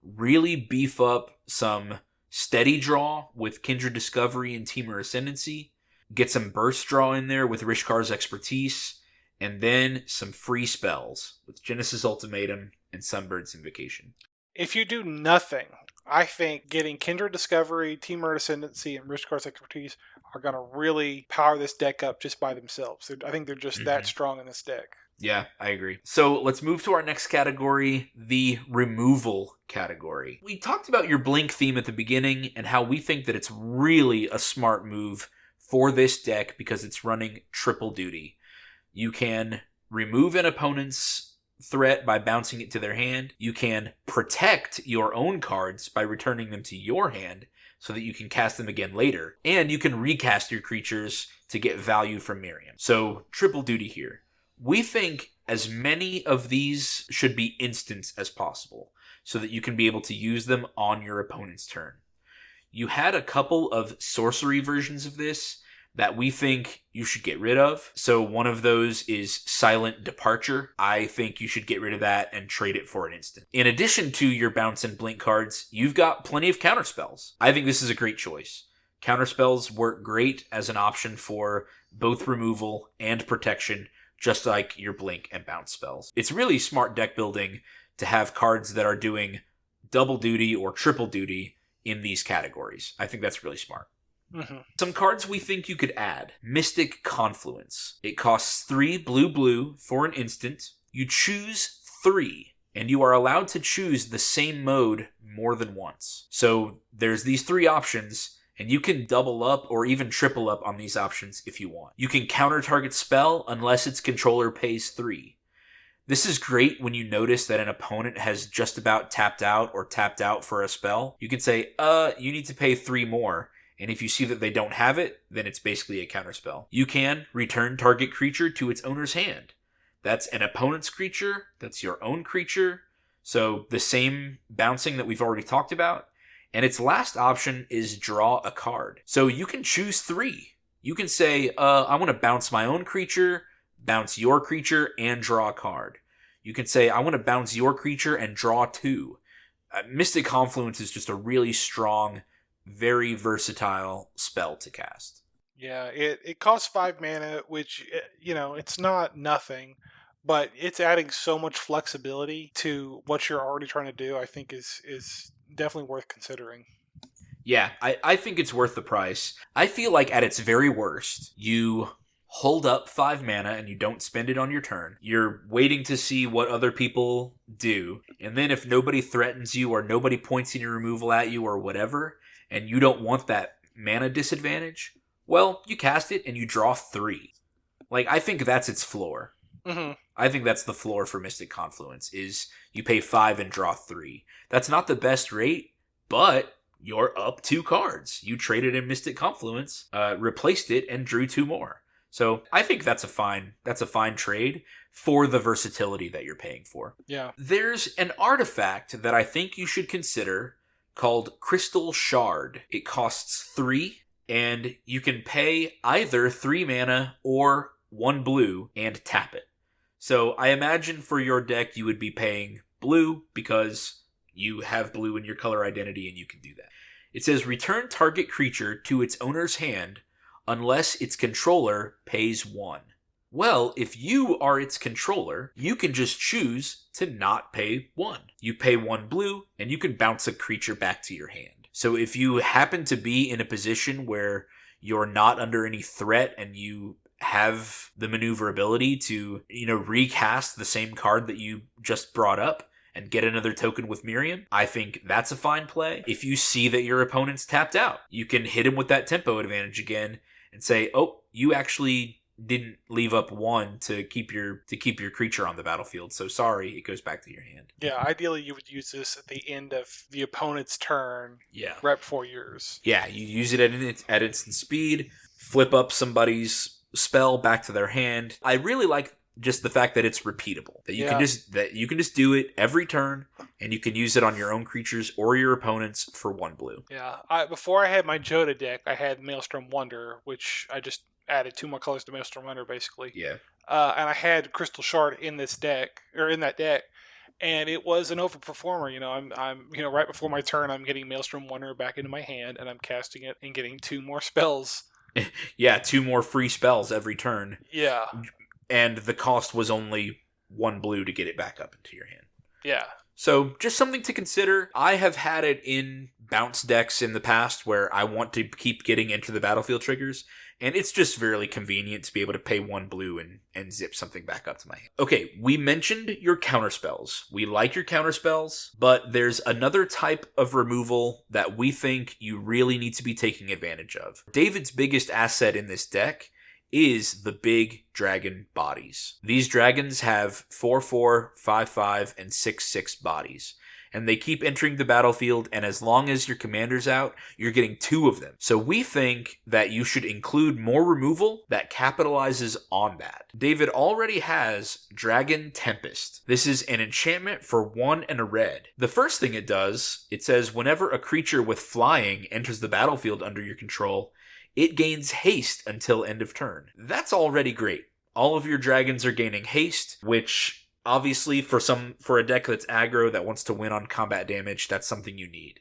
Really beef up some steady draw with Kindred Discovery and Temur Ascendancy. Get some burst draw in there with Rishkar's Expertise, and then some free spells with Genesis Ultimatum and Sunbird's Invocation. If you do nothing, I think getting Kindred Discovery, Temur Ascendancy, and Rishkar's Expertise are going to really power this deck up just by themselves. I think they're just that strong in this deck. Yeah, I agree. So let's move to our next category, the removal category. We talked about your Blink theme at the beginning and how we think that it's really a smart move for this deck because it's running triple duty. You can remove an opponent's threat by bouncing it to their hand. You can protect your own cards by returning them to your hand so that you can cast them again later. And you can recast your creatures to get value from Miirym. So triple duty here. We think as many of these should be instants as possible so that you can be able to use them on your opponent's turn. You had a couple of sorcery versions of this that we think you should get rid of. So one of those is Silent Departure. I think you should get rid of that and trade it for an instant. In addition to your bounce and blink cards, you've got plenty of counterspells. I think this is a great choice. Counterspells work great as an option for both removal and protection, just like your blink and bounce spells. It's really smart deck building to have cards that are doing double duty or triple duty in these categories. I think that's really smart. Mm-hmm. Some cards we think you could add. Mystic Confluence. It costs 3 blue for an instant. You choose 3, and you are allowed to choose the same mode more than once. So there's these 3 options, and you can double up or even triple up on these options if you want. You can counter target spell unless its controller pays 3. This is great when you notice that an opponent has just about tapped out or tapped out for a spell. You can say, you need to pay 3 more. And if you see that they don't have it, then it's basically a counterspell. You can return target creature to its owner's hand. That's an opponent's creature. That's your own creature. So the same bouncing that we've already talked about. And its last option is draw a card. So you can choose 3. You can say, I want to bounce my own creature, bounce your creature, and draw a card. You can say, I want to bounce your creature and draw 2. Mystic Confluence is just a really strong, very versatile spell to cast. Yeah, it costs 5 mana, which, it's not nothing, but it's adding so much flexibility to what you're already trying to do, I think is definitely worth considering. Yeah, I think it's worth the price. I feel like at its very worst, you hold up 5 mana and you don't spend it on your turn. You're waiting to see what other people do, and then if nobody threatens you or nobody points any removal at you or whatever, and you don't want that mana disadvantage, well, you cast it and you draw 3. Like, I think that's its floor. Mm-hmm. I think that's the floor for Mystic Confluence, is you pay 5 and draw 3. That's not the best rate, but you're up 2 cards. You traded in Mystic Confluence, replaced it, and drew 2 more. So I think that's a fine trade for the versatility that you're paying for. Yeah. There's an artifact that I think you should consider called Crystal Shard. It costs 3, and you can pay either 3 mana or 1 blue and tap it. So I imagine for your deck you would be paying blue because you have blue in your color identity and you can do that. It says return target creature to its owner's hand unless its controller pays 1. Well, if you are its controller, you can just choose to not pay 1. You pay 1 blue, and you can bounce a creature back to your hand. So if you happen to be in a position where you're not under any threat and you have the maneuverability to, recast the same card that you just brought up and get another token with Miirym, I think that's a fine play. If you see that your opponent's tapped out, you can hit him with that tempo advantage again and say, oh, you actually didn't leave up 1 to keep your creature on the battlefield, so sorry, it goes back to your hand. Yeah, ideally you would use this at the end of the opponent's turn, right before yours. Yeah, you use it at instant speed, flip up somebody's spell back to their hand. I really like just the fact that it's repeatable, that you can just do it every turn, and you can use it on your own creatures or your opponents for 1 blue. Yeah, before I had my Joda deck, I had Maelstrom Wonder, which I just added 2 more colors to Maelstrom Wonder, basically. Yeah. And I had Crystal Shard in that deck, and it was an overperformer. I'm right before my turn, I'm getting Maelstrom Wonder back into my hand, and I'm casting it and getting 2 more spells. Yeah, 2 more free spells every turn. Yeah. And the cost was only 1 blue to get it back up into your hand. Yeah. So, just something to consider. I have had it in bounce decks in the past where I want to keep getting into the battlefield triggers, and it's just really convenient to be able to pay 1 blue and zip something back up to my hand. Okay, we mentioned your counterspells. We like your counterspells, but there's another type of removal that we think you really need to be taking advantage of. David's biggest asset in this deck is the big dragon bodies. These dragons have 4/4, 5/5, and 6/6 bodies. And they keep entering the battlefield, and as long as your commander's out, you're getting 2 of them. So we think that you should include more removal that capitalizes on that. David already has Dragon Tempest. This is an enchantment for 1 and a red. The first thing it does, it says whenever a creature with flying enters the battlefield under your control, it gains haste until end of turn. That's already great. All of your dragons are gaining haste, which obviously for a deck that's aggro that wants to win on combat damage, that's something you need.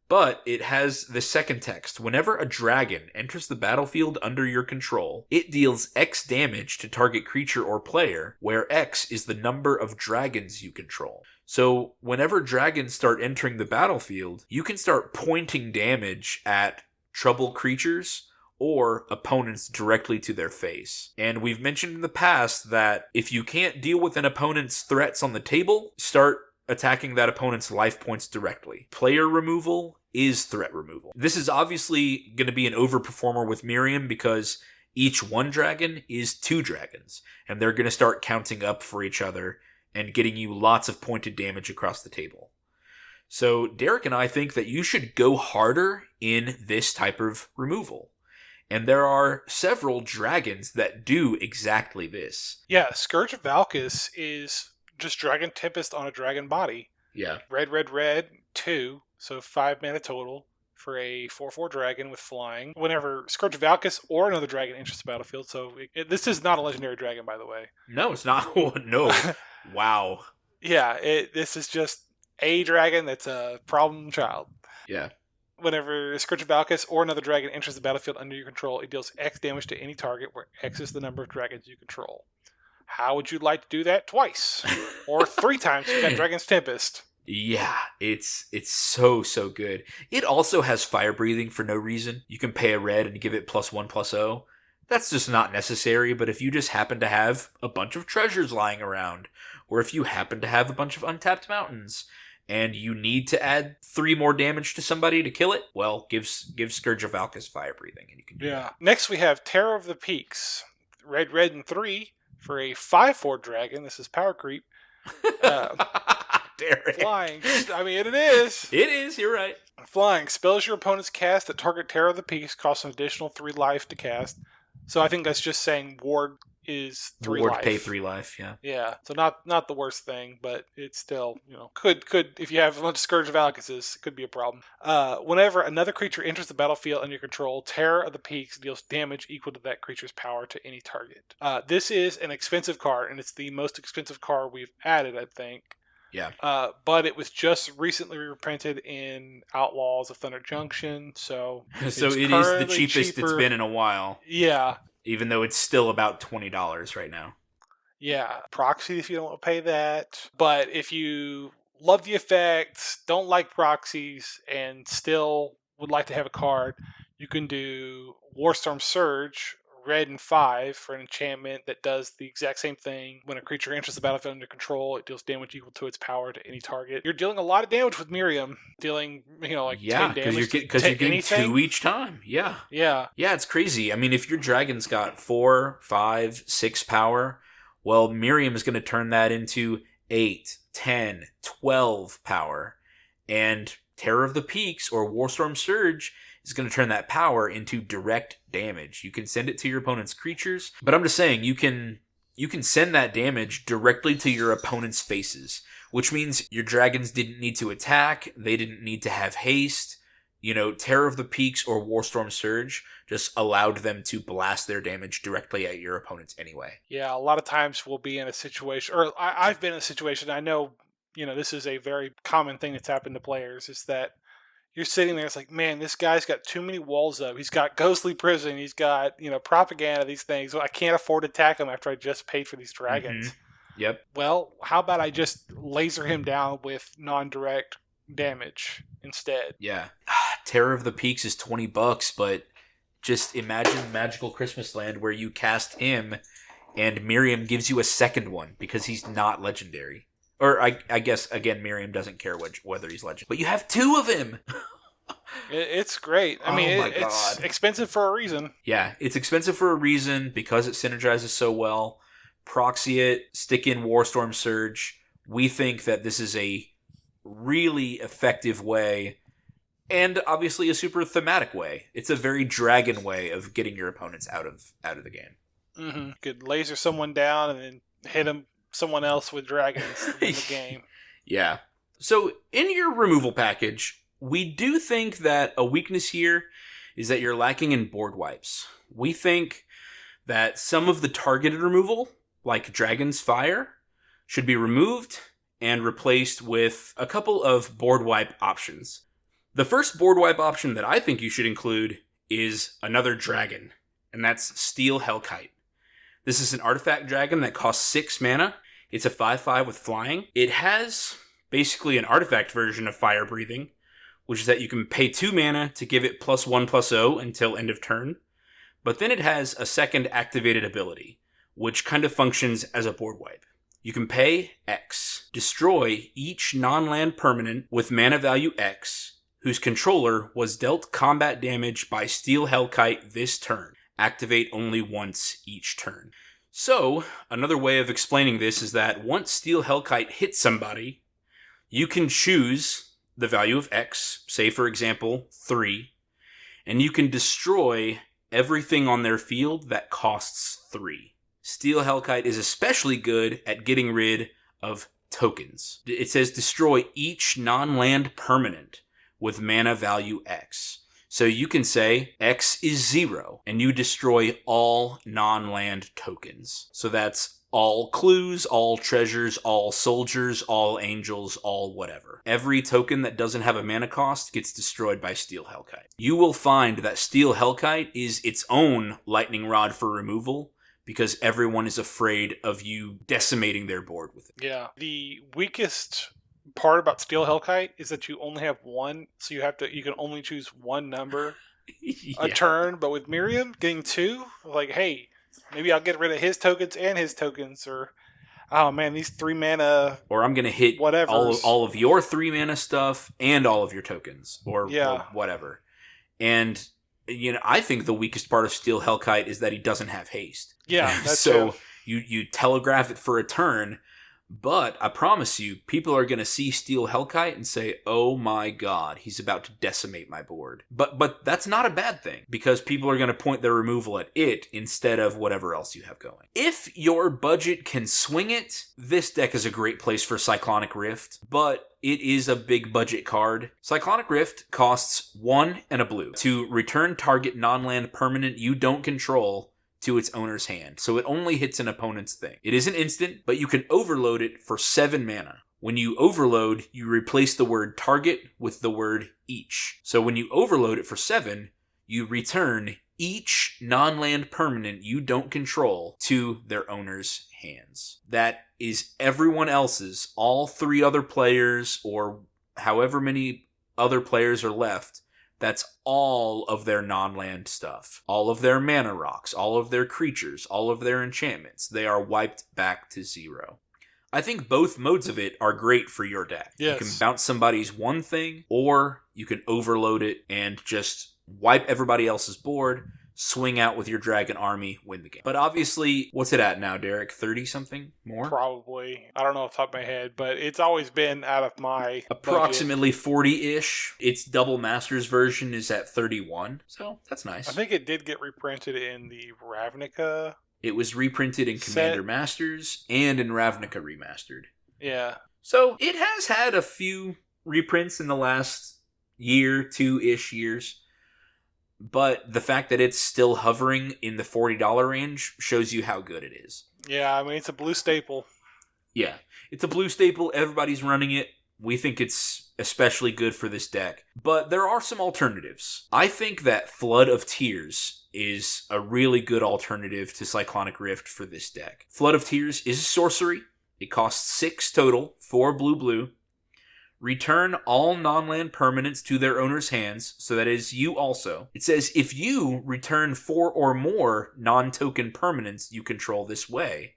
But it has the second text. Whenever a dragon enters the battlefield under your control, it deals X damage to target creature or player, where X is the number of dragons you control. So whenever dragons start entering the battlefield, you can start pointing damage at trouble creatures or opponents directly to their face. And we've mentioned in the past that if you can't deal with an opponent's threats on the table, start attacking that opponent's life points directly. Player removal is threat removal. This is obviously going to be an overperformer with Miirym because each 1 dragon is 2 dragons, and they're going to start counting up for each other and getting you lots of pointed damage across the table. So Derek and I think that you should go harder in this type of removal. And there are several dragons that do exactly this. Yeah, Scourge of Valkis is just Dragon Tempest on a dragon body. Yeah. Red, 2, so 5 mana total for a 4/4 dragon with flying. Whenever Scourge of Valkis or another dragon enters the battlefield, so this is not a legendary dragon, by the way. No, it's not. No. Wow. Yeah, this is just a dragon that's a problem child. Yeah. Whenever Scourge of Valkis or another dragon enters the battlefield under your control, it deals X damage to any target where X is the number of dragons you control. How would you like to do that? Twice. Or 3 times with that Dragon's Tempest. Yeah, it's so good. It also has fire breathing for no reason. You can pay a red and give it +1/+0. That's just not necessary, but if you just happen to have a bunch of treasures lying around, or if you happen to have a bunch of untapped mountains, and you need to add 3 more damage to somebody to kill it, well, give Scourge of Valkis fire breathing, and you can do that. Next we have Terror of the Peaks. Red, and 3 for a 5/4 dragon. This is power creep. Derek. Flying. I mean, it is. It is, you're right. Flying. Spells your opponent's cast that target Terror of the Peaks cost an additional 3 life to cast. So I think that's just saying ward is 3 Ward life. pay 3 life, yeah. Yeah, so not the worst thing, but it's still, could if you have a bunch of Scourge of Alcuses, it could be a problem. Whenever another creature enters the battlefield under your control, Terror of the Peaks deals damage equal to that creature's power to any target. This is an expensive card, and it's the most expensive card we've added, I think. Yeah. But it was just recently reprinted in Outlaws of Thunder Junction, so it is the cheapest cheaper. It's been in a while. Yeah. Even though it's still about $20 right now. Yeah, proxy if you don't want to pay that. But if you love the effects, don't like proxies, and still would like to have a card, you can do Warstorm Surge, red and 5 for an enchantment that does the exact same thing. When a creature enters the battlefield under control, it deals damage equal to its power to any target. You're dealing a lot of damage with Miirym, dealing 10 damage because you're getting anything. 2 each time. Yeah, it's crazy. I mean, if your dragon's got 4, 5, 6 power, well, Miirym is going to turn that into 8, 10, 12 power, and Terror of the Peaks or Warstorm Surge is going to turn that power into direct damage. You can send it to your opponent's creatures, but I'm just saying you can send that damage directly to your opponent's faces, which means your dragons didn't need to attack, they didn't need to have haste. Terror of the Peaks or Warstorm Surge just allowed them to blast their damage directly at your opponents anyway. Yeah, a lot of times we'll be in a situation, or I've been in a situation, I know, this is a very common thing that's happened to players, is that you're sitting there, it's like, man, this guy's got too many walls up. He's got Ghostly Prison. He's got, propaganda, these things. So I can't afford to attack him after I just paid for these dragons. Mm-hmm. Yep. Well, how about I just laser him down with non-direct damage instead? Yeah. Terror of the Peaks is $20, but just imagine Magical Christmas Land where you cast him and Miirym gives you a second one because he's not legendary. Or I guess, again, Miirym doesn't care whether he's legend. But you have 2 of him! It's great. I mean, it's expensive for a reason. Yeah, it's expensive for a reason because it synergizes so well. Proxy it, stick in Warstorm Surge. We think that this is a really effective way, and obviously a super thematic way. It's a very dragon way of getting your opponents out of the game. Mm-hmm. You could laser someone down and then hit them someone else with dragons in the game. Yeah. So in your removal package, we do think that a weakness here is that you're lacking in board wipes. We think that some of the targeted removal, like Dragon's Fire, should be removed and replaced with a couple of board wipe options. The first board wipe option that I think you should include is another dragon, and that's Steel Hellkite. This is an artifact dragon that costs 6 mana. It's a 5/5 with flying. It has basically an artifact version of Fire Breathing, which is that you can pay 2 mana to give it +1/+0 until end of turn. But then it has a second activated ability, which kind of functions as a board wipe. You can pay X, destroy each non-land permanent with mana value X, whose controller was dealt combat damage by Steel Hellkite this turn. Activate only once each turn. So, another way of explaining this is that once Steel Hellkite hits somebody, you can choose the value of X, say for example 3, and you can destroy everything on their field that costs 3. Steel Hellkite is especially good at getting rid of tokens. It says destroy each non-land permanent with mana value X. So you can say X is 0, and you destroy all non-land tokens. So that's all clues, all treasures, all soldiers, all angels, all whatever. Every token that doesn't have a mana cost gets destroyed by Steel Hellkite. You will find that Steel Hellkite is its own lightning rod for removal, because everyone is afraid of you decimating their board with it. Yeah. The weakest part about Steel Hellkite is that you only have one, so you can only choose one number a turn. But with Miirym getting 2, like, hey, maybe I'll get rid of his tokens and his tokens, or oh man, these 3 mana, or I'm gonna hit all of your 3 mana stuff and all of your tokens, or whatever. And I think the weakest part of Steel Hellkite is that he doesn't have haste. Yeah, that's so true. You telegraph it for a turn, But I promise you, people are going to see Steel Hellkite and say, oh my god, he's about to decimate my board. But that's not a bad thing, because people are going to point their removal at it instead of whatever else you have going. If your budget can swing it, this deck is a great place for Cyclonic Rift, but it is a big budget card. Cyclonic Rift costs 1 and a blue to return target non-land permanent you don't control to its owner's hand, so it only hits an opponent's thing. It is an instant, but you can overload it for 7 mana. When you overload, you replace the word target with the word each. So when you overload it for 7, you return each non-land permanent you don't control to their owner's hands. That is everyone else's, all 3 other players, or however many other players are left. That's all of their non-land stuff. All of their mana rocks, all of their creatures, all of their enchantments. They are wiped back to 0. I think both modes of it are great for your deck. Yes. You can bounce somebody's one thing, or you can overload it and just wipe everybody else's board, swing out with your dragon army, win the game. But obviously, what's it at now, Derek? 30-something more? Probably. I don't know off the top of my head, but it's always been out of my approximately 40-ish. Its double masters version is at 31, so that's nice. I think it did get reprinted in the Ravnica. It was reprinted in Commander Masters and in Ravnica Remastered. Yeah. So it has had a few reprints in the last year, 2-ish years. But the fact that it's still hovering in the $40 range shows you how good it is. Yeah, I mean, it's a blue staple. Yeah, it's a blue staple. Everybody's running it. We think it's especially good for this deck. But there are some alternatives. I think that Flood of Tears is a really good alternative to Cyclonic Rift for this deck. Flood of Tears is a sorcery. It costs 6 total, 4 blue. Return all non-land permanents to their owner's hands, so that is you also. It says, if you return 4 or more non-token permanents you control this way,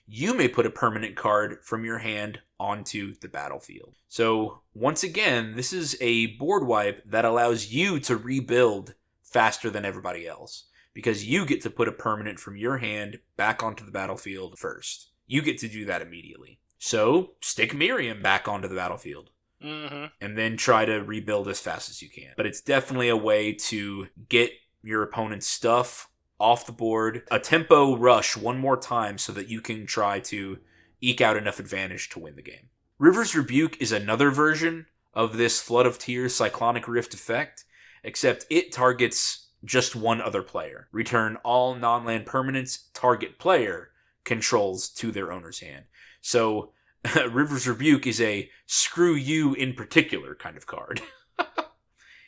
you may put a permanent card from your hand onto the battlefield. So, once again, this is a board wipe that allows you to rebuild faster than everybody else, because you get to put a permanent from your hand back onto the battlefield first. You get to do that immediately. So, stick Miirym back onto the battlefield. Mm-hmm. And then try to rebuild as fast as you can. But it's definitely a way to get your opponent's stuff off the board. A tempo rush one more time so that you can try to eke out enough advantage to win the game. River's Rebuke is another version of this Flood of Tears Cyclonic Rift effect, except it targets just one other player. Return all non-land permanents target player controls to their owner's hand. So River's Rebuke is a screw you in particular kind of card.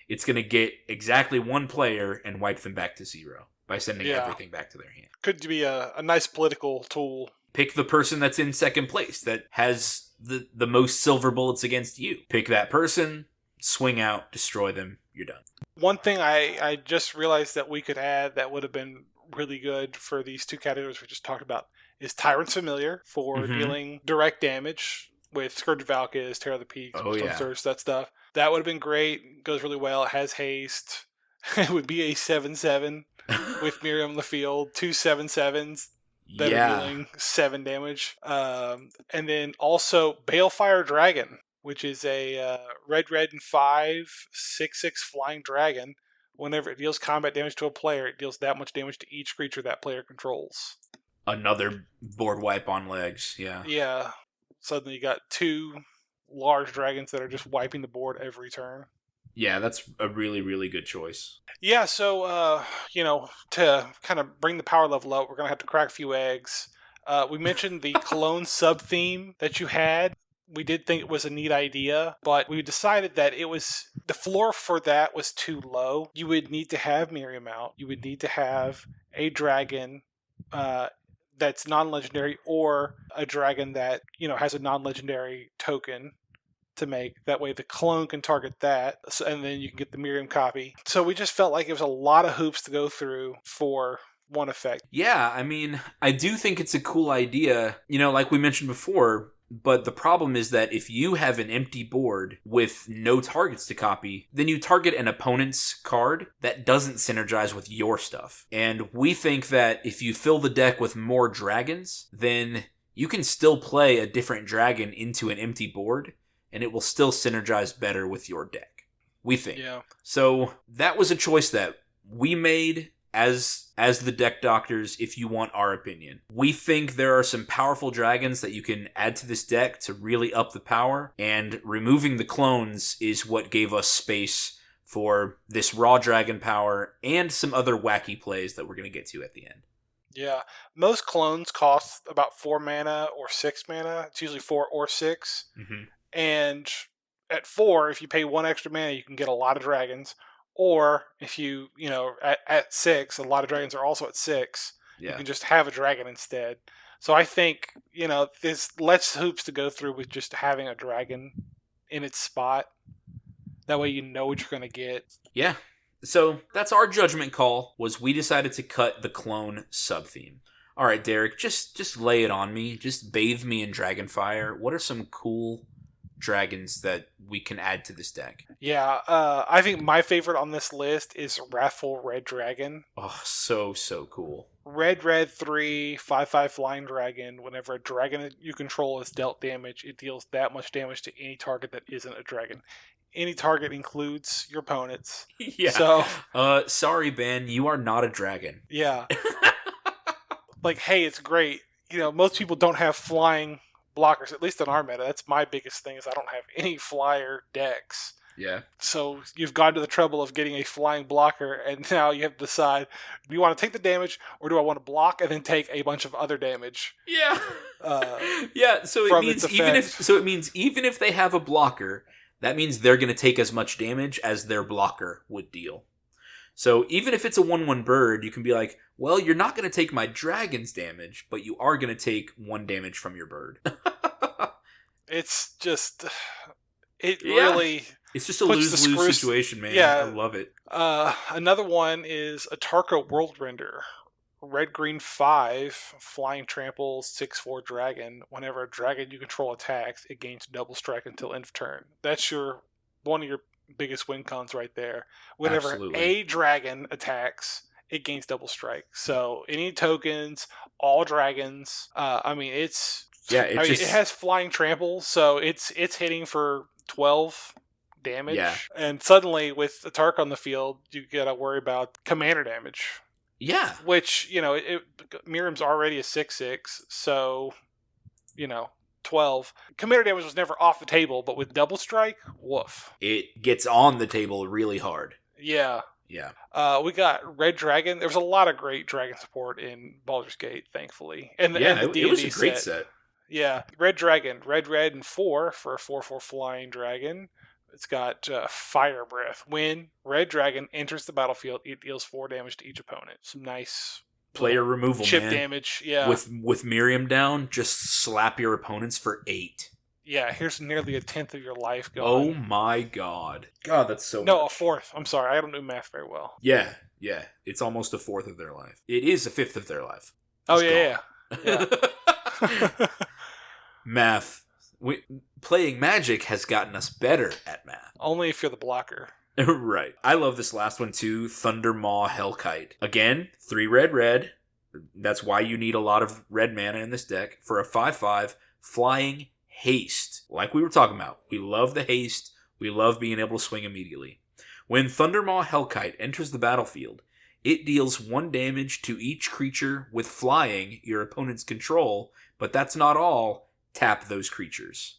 It's going to get exactly one player and wipe them back to 0 by sending everything back to their hand. Could be a nice political tool. Pick the person that's in second place that has the most silver bullets against you. Pick that person, swing out, destroy them, you're done. One thing I just realized that we could add that would have been really good for these 2 categories we just talked about is Tyrant's Familiar for dealing direct damage with Scourge of Valkis, Terror of the Peaks, Surge, that stuff. That would have been great. Goes really well. It has haste. It would be a 7/7 with Miirym on the field. 2 7/7s that are dealing 7 damage. And then also Balefire Dragon, which is a red and 5 6/6 flying dragon. Whenever it deals combat damage to a player, it deals that much damage to each creature that player controls. Another board wipe on legs, yeah. Yeah. Suddenly you got 2 large dragons that are just wiping the board every turn. Yeah, that's a really, really good choice. Yeah, so, to kind of bring the power level up, we're going to have to crack a few eggs. We mentioned the Cologne sub-theme that you had. We did think it was a neat idea, but we decided that the floor for that was too low. You would need to have Miirym out. You would need to have a dragon that's non-legendary, or a dragon that, has a non-legendary token to make. That way the clone can target that, and then you can get the Miirym copy. So we just felt like it was a lot of hoops to go through for one effect. Yeah, I mean, I do think it's a cool idea, like we mentioned before. But the problem is that if you have an empty board with no targets to copy, then you target an opponent's card that doesn't synergize with your stuff. And we think that if you fill the deck with more dragons, then you can still play a different dragon into an empty board, and it will still synergize better with your deck, we think. Yeah. So that was a choice that we made as the deck doctors, if you want our opinion. We think there are some powerful dragons that you can add to this deck to really up the power, and removing the clones is what gave us space for this raw dragon power and some other wacky plays that we're going to get to at the end. Yeah. Most clones cost about 4 mana or 6 mana. It's usually 4 or 6. Mm-hmm. And at 4, if you pay 1 extra mana, you can get a lot of dragons. Or if you at 6, a lot of dragons are also at 6. Yeah. You can just have a dragon instead. So I think, there's less hoops to go through with just having a dragon in its spot. That way you know what you're going to get. Yeah. So that's our judgment call, was we decided to cut the clone sub-theme. All right, Derek, just lay it on me. Just bathe me in Dragonfire. What are some cool dragons that we can add to this deck? Yeah, I think my favorite on this list is Wrathful Red Dragon. Oh, so cool. Red 3, 5/5 flying dragon. Whenever a dragon you control is dealt damage, it deals that much damage to any target that isn't a dragon. Any target includes your opponents. Yeah. So, sorry, Ben, you are not a dragon. Yeah. Hey, it's great. Most people don't have flying blockers, at least in our meta. That's my biggest thing, is I don't have any flyer decks. Yeah. So you've gone to the trouble of getting a flying blocker, and now you have to decide, do you want to take the damage, or do I want to block and then take a bunch of other damage? Yeah. Yeah, so it means even if they have a blocker, that means they're going to take as much damage as their blocker would deal. So even if it's a 1/1 bird, you can be like, well, you're not going to take my dragon's damage, but you are going to take 1 damage from your bird. It's just... really... It's just a lose-lose situation, man. Yeah. I love it. Another one is Atarka Worldrender. Red-green 5, flying trample, 6/4 dragon. Whenever a dragon you control attacks, it gains double strike until end of turn. That's one of your biggest win cons right there. Whenever Absolutely. a dragon attacks, it gains double strike. So any tokens, all dragons. It has flying trample, so it's hitting for 12 damage. Yeah. And suddenly with Atarka on the field, you gotta worry about commander damage. Yeah. Which, Miirym's already a 6/6, so, 12. Commander damage was never off the table, but with double strike, woof. It gets on the table really hard. Yeah. Yeah. We got Red Dragon. There was a lot of great dragon support in Baldur's Gate, thankfully. And the it was a great set. Yeah. Red Dragon. Red and 4 for a 4/4 flying dragon. It's got Fire Breath. When Red Dragon enters the battlefield, it deals 4 damage to each opponent. Some nice player removal, chip man. damage. Yeah. With Miirym down, just slap your opponents for 8. Yeah, here's nearly a 10th of your life going. Oh my god. God, that's so No, much. a 4th. I'm sorry, I don't do math very well. Yeah. It's almost a 4th of their life. It is a 5th of their life. Yeah. Math. Playing Magic has gotten us better at math. Only if you're the blocker. Right. I love this last one too. Thundermaw Hellkite. Again, 3 red. That's why you need a lot of red mana in this deck. For a 5/5 flying haste. Like we were talking about. We love the haste. We love being able to swing immediately. When Thundermaw Hellkite enters the battlefield, it deals 1 damage to each creature with flying your opponent's control, but that's not all. Tap those creatures.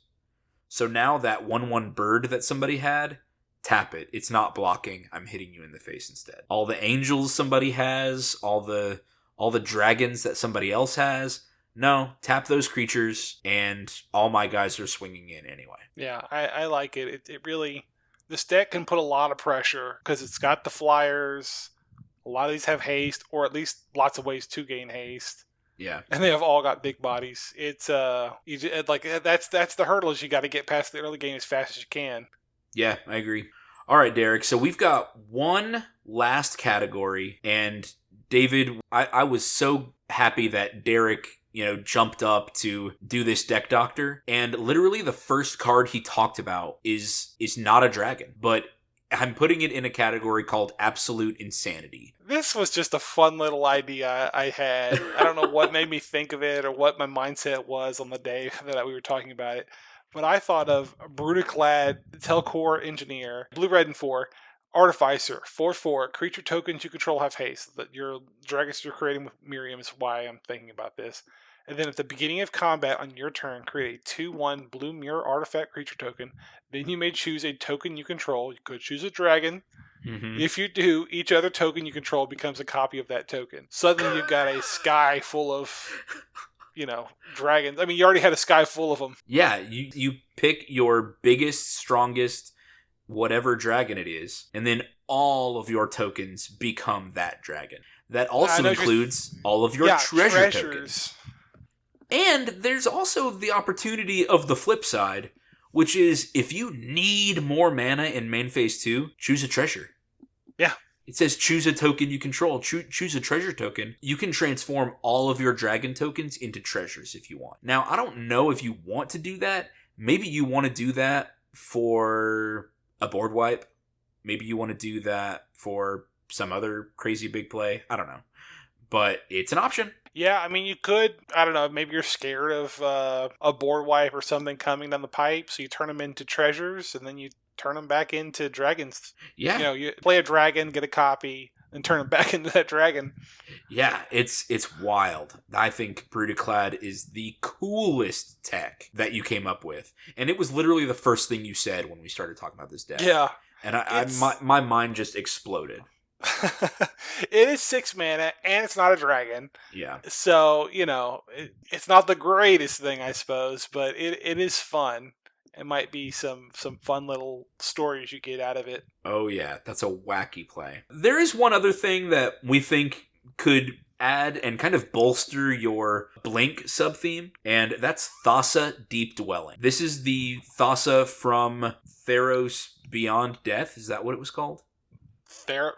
So now that 1/1 bird that somebody had, tap it. It's not blocking. I'm hitting you in the face instead. All the angels somebody has, all the dragons that somebody else has, no, tap those creatures, and all my guys are swinging in anyway. Yeah, I like it. It really... This deck can put a lot of pressure, because it's got the flyers. A lot of these have haste, or at least lots of ways to gain haste. Yeah. And they have all got big bodies. It's that's the hurdles you got to get past the early game as fast as you can. Yeah, I agree. All right, Derek. So we've got one last category, and David, I was so happy that Derek, jumped up to do this deck doctor, and literally the first card he talked about is not a dragon, but I'm putting it in a category called absolute insanity. This was just a fun little idea I had. I don't know what made me think of it or what my mindset was on the day that we were talking about it. But I thought of Brutaclad, Telcor Engineer, Blue, Red, and 4, Artificer, 4/4, creature tokens you control have haste. That your dragons you're creating with Miirym is why I'm thinking about this. And then at the beginning of combat on your turn, create a 2/1 blue mirror artifact creature token. Then you may choose a token you control. You could choose a dragon. Mm-hmm. If you do, each other token you control becomes a copy of that token. Suddenly you've got a sky full of, dragons. I mean, you already had a sky full of them. Yeah, you pick your biggest, strongest, whatever dragon it is, and then all of your tokens become that dragon. That also includes all of your treasure tokens. And there's also the opportunity of the flip side, which is if you need more mana in main phase 2, choose a treasure. Yeah. It says choose a token you control. Choose a treasure token. You can transform all of your dragon tokens into treasures if you want. Now, I don't know if you want to do that. Maybe you want to do that for a board wipe. Maybe you want to do that for some other crazy big play. I don't know. But it's an option. Yeah, I mean, you could, I don't know, maybe you're scared of a board wipe or something coming down the pipe, so you turn them into treasures, and then you turn them back into dragons. Yeah. You play a dragon, get a copy, and turn them back into that dragon. Yeah, it's wild. I think Brutaclad is the coolest tech that you came up with. And it was literally the first thing you said when we started talking about this deck. Yeah. And my mind just exploded. It is 6 mana, and it's not a dragon. Yeah. So, it's not the greatest thing, I suppose, but it is fun. It might be some fun little stories you get out of it. Oh, yeah. That's a wacky play. There is one other thing that we think could add and kind of bolster your Blink sub-theme, and that's Thassa Deep Dwelling. This is the Thassa from Theros Beyond Death. Is that what it was called?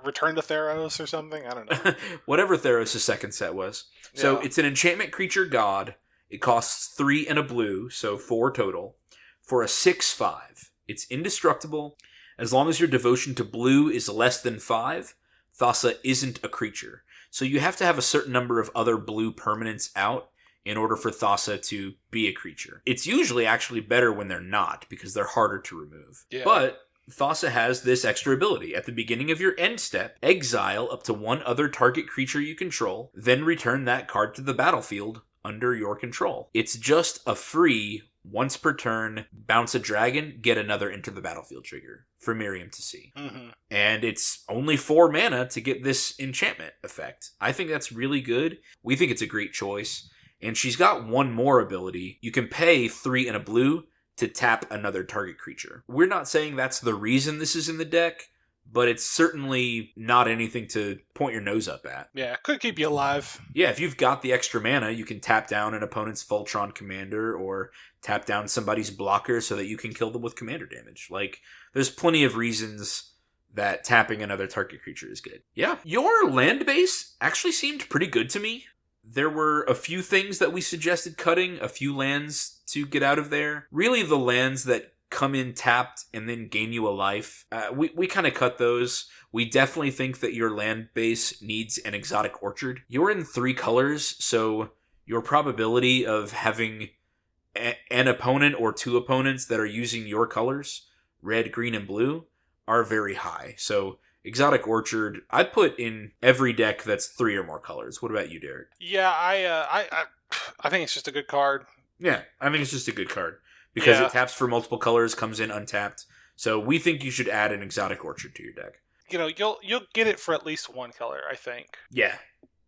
Return to Theros or something? I don't know. Whatever Theros' second set was. So It's an enchantment creature god. It costs 3 and a blue, so 4 total, for a 6/5. It's indestructible. As long as your devotion to blue is less than 5, Thassa isn't a creature. So you have to have a certain number of other blue permanents out in order for Thassa to be a creature. It's usually actually better when they're not, because they're harder to remove. Yeah. But Thassa has this extra ability. At the beginning of your end step, exile up to 1 other target creature you control, then return that card to the battlefield under your control. It's just a free, once per turn, bounce a dragon, get another enter the battlefield trigger for Miirym to see. Mm-hmm. And it's only 4 mana to get this enchantment effect. I think that's really good. We think it's a great choice. And she's got 1 more ability. You can pay 3 and a blue to tap another target creature. We're not saying that's the reason this is in the deck, but it's certainly not anything to point your nose up at. Yeah, could keep you alive. Yeah, if you've got the extra mana, you can tap down an opponent's Voltron commander or tap down somebody's blocker so that you can kill them with commander damage. Like, there's plenty of reasons that tapping another target creature is good. Yeah, your land base actually seemed pretty good to me. There were a few things that we suggested cutting, a few lands to get out of there. Really, the lands that come in tapped and then gain you a life, we kind of cut those. We definitely think that your land base needs an exotic orchard. You're in 3 colors, so your probability of having an opponent or 2 opponents that are using your colors, red, green, and blue, are very high. So exotic orchard, I'd put in every deck that's 3 or more colors. What about you, Derek? Yeah, I think it's just a good card. Yeah, I think it's just a good card because it taps for multiple colors, comes in untapped. So we think you should add an exotic orchard to your deck. You'll get it for at least 1 color, I think. Yeah.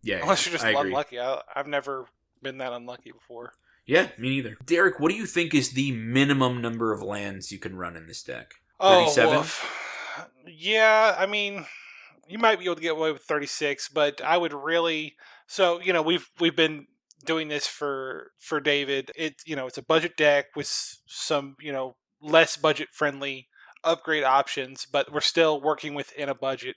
Unless you're just unlucky. I've never been that unlucky before. Yeah, me neither. Derek, what do you think is the minimum number of lands you can run in this deck? 37? Yeah, I mean, you might be able to get away with 36, but I would really. So we've been doing this for David. It's a budget deck with some less budget friendly upgrade options, but we're still working within a budget.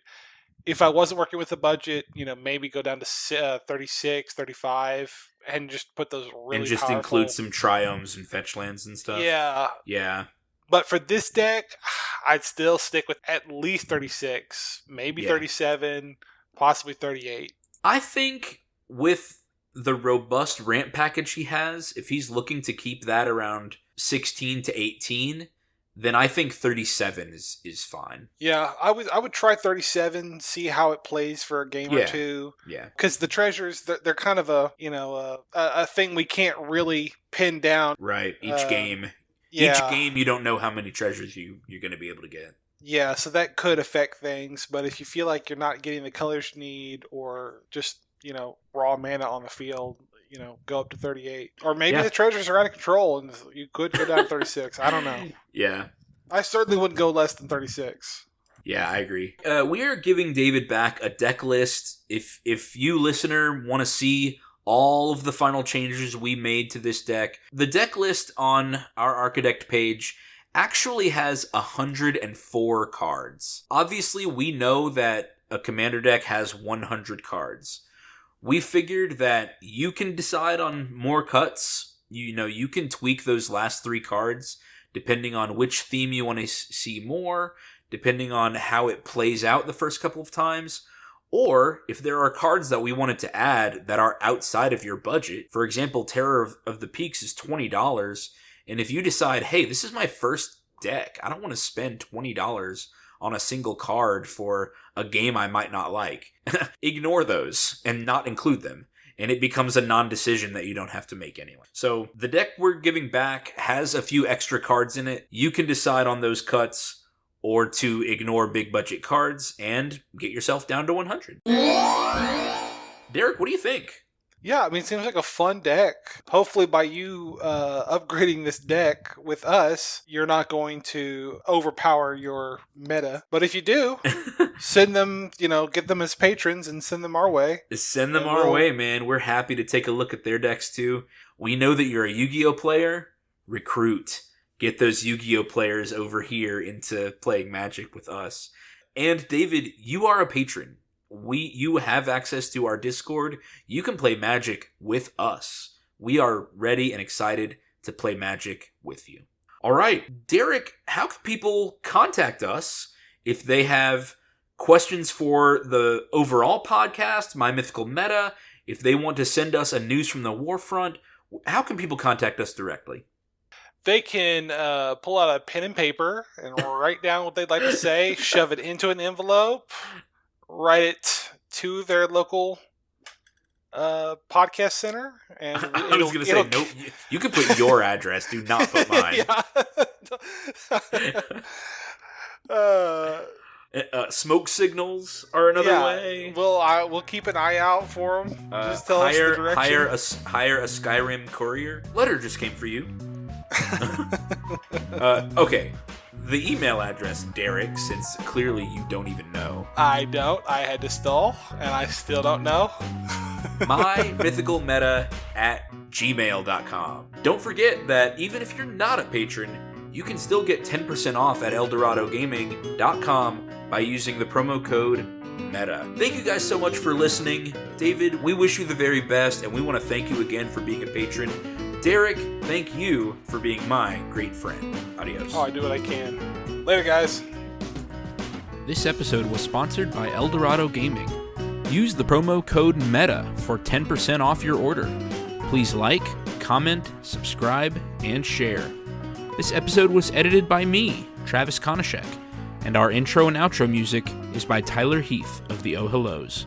If I wasn't working with a budget, maybe go down to 36, 35, and just put those really and just powerful. Include some triomes and fetch lands and stuff. Yeah. Yeah. But for this deck, I'd still stick with at least 36, maybe 37, possibly 38. I think with the robust ramp package he has, if he's looking to keep that around 16 to 18, then I think 37 is fine. Yeah, I would try 37, see how it plays for a game or two. Yeah. Because the treasures, they're kind of a thing we can't really pin down. Right. Each game you don't know how many treasures you're going to be able to get. Yeah, so that could affect things, but if you feel like you're not getting the colors you need or just, raw mana on the field, go up to 38. Or maybe the treasures are out of control and you could go down to 36. I don't know. Yeah. I certainly wouldn't go less than 36. Yeah, I agree. We are giving David back a deck list. If you, listener, want to see all of the final changes we made to this deck, the deck list on our Archidect page actually has 104 cards. Obviously, we know that a commander deck has 100 cards. We figured that you can decide on more cuts. You can tweak those last 3 cards depending on which theme you want to see more, depending on how it plays out the first couple of times, or if there are cards that we wanted to add that are outside of your budget. For example, Terror of the Peaks is $20, and if you decide, hey, this is my first deck, I don't want to spend $20 on a single card for a game I might not like, ignore those and not include them. And it becomes a non-decision that you don't have to make anyway. So the deck we're giving back has a few extra cards in it. You can decide on those cuts or to ignore big budget cards and get yourself down to 100. Derek, what do you think? Yeah, it seems like a fun deck. Hopefully by you upgrading this deck with us, you're not going to overpower your meta. But if you do, send them, get them as patrons and send them our way. Send them our way, man. We're happy to take a look at their decks too. We know that you're a Yu-Gi-Oh player. Recruit. Get those Yu-Gi-Oh players over here into playing Magic with us. And David, you are a patron. You have access to our Discord. You can play Magic with us. We are ready and excited to play Magic with you. All right, Derek, how can people contact us if they have questions for the overall podcast, My Mythical Meta, if they want to send us a news from the Warfront? How can people contact us directly? They can pull out a pen and paper and write down what they'd like to say, shove it into an envelope, write it to their local podcast center. And I was going to say, no, you can put your address. Do not put mine. Smoke signals are another way. We'll keep an eye out for them. Just tell us the direction. Hire a Skyrim courier. Letter just came for you. Okay. The email address, Derek, since clearly you don't even know. I don't. I had to stall, and I still don't know. mymythicalmeta@gmail.com. Don't forget that even if you're not a patron, you can still get 10% off at eldoradogaming.com by using the promo code META. Thank you guys so much for listening. David, we wish you the very best, and we want to thank you again for being a patron. Derek, thank you for being my great friend. Adios. Oh, I do what I can. Later, guys. This episode was sponsored by Eldorado Gaming. Use the promo code META for 10% off your order. Please like, comment, subscribe, and share. This episode was edited by me, Travis Konishek, and our intro and outro music is by Tyler Heath of the Oh Hellos.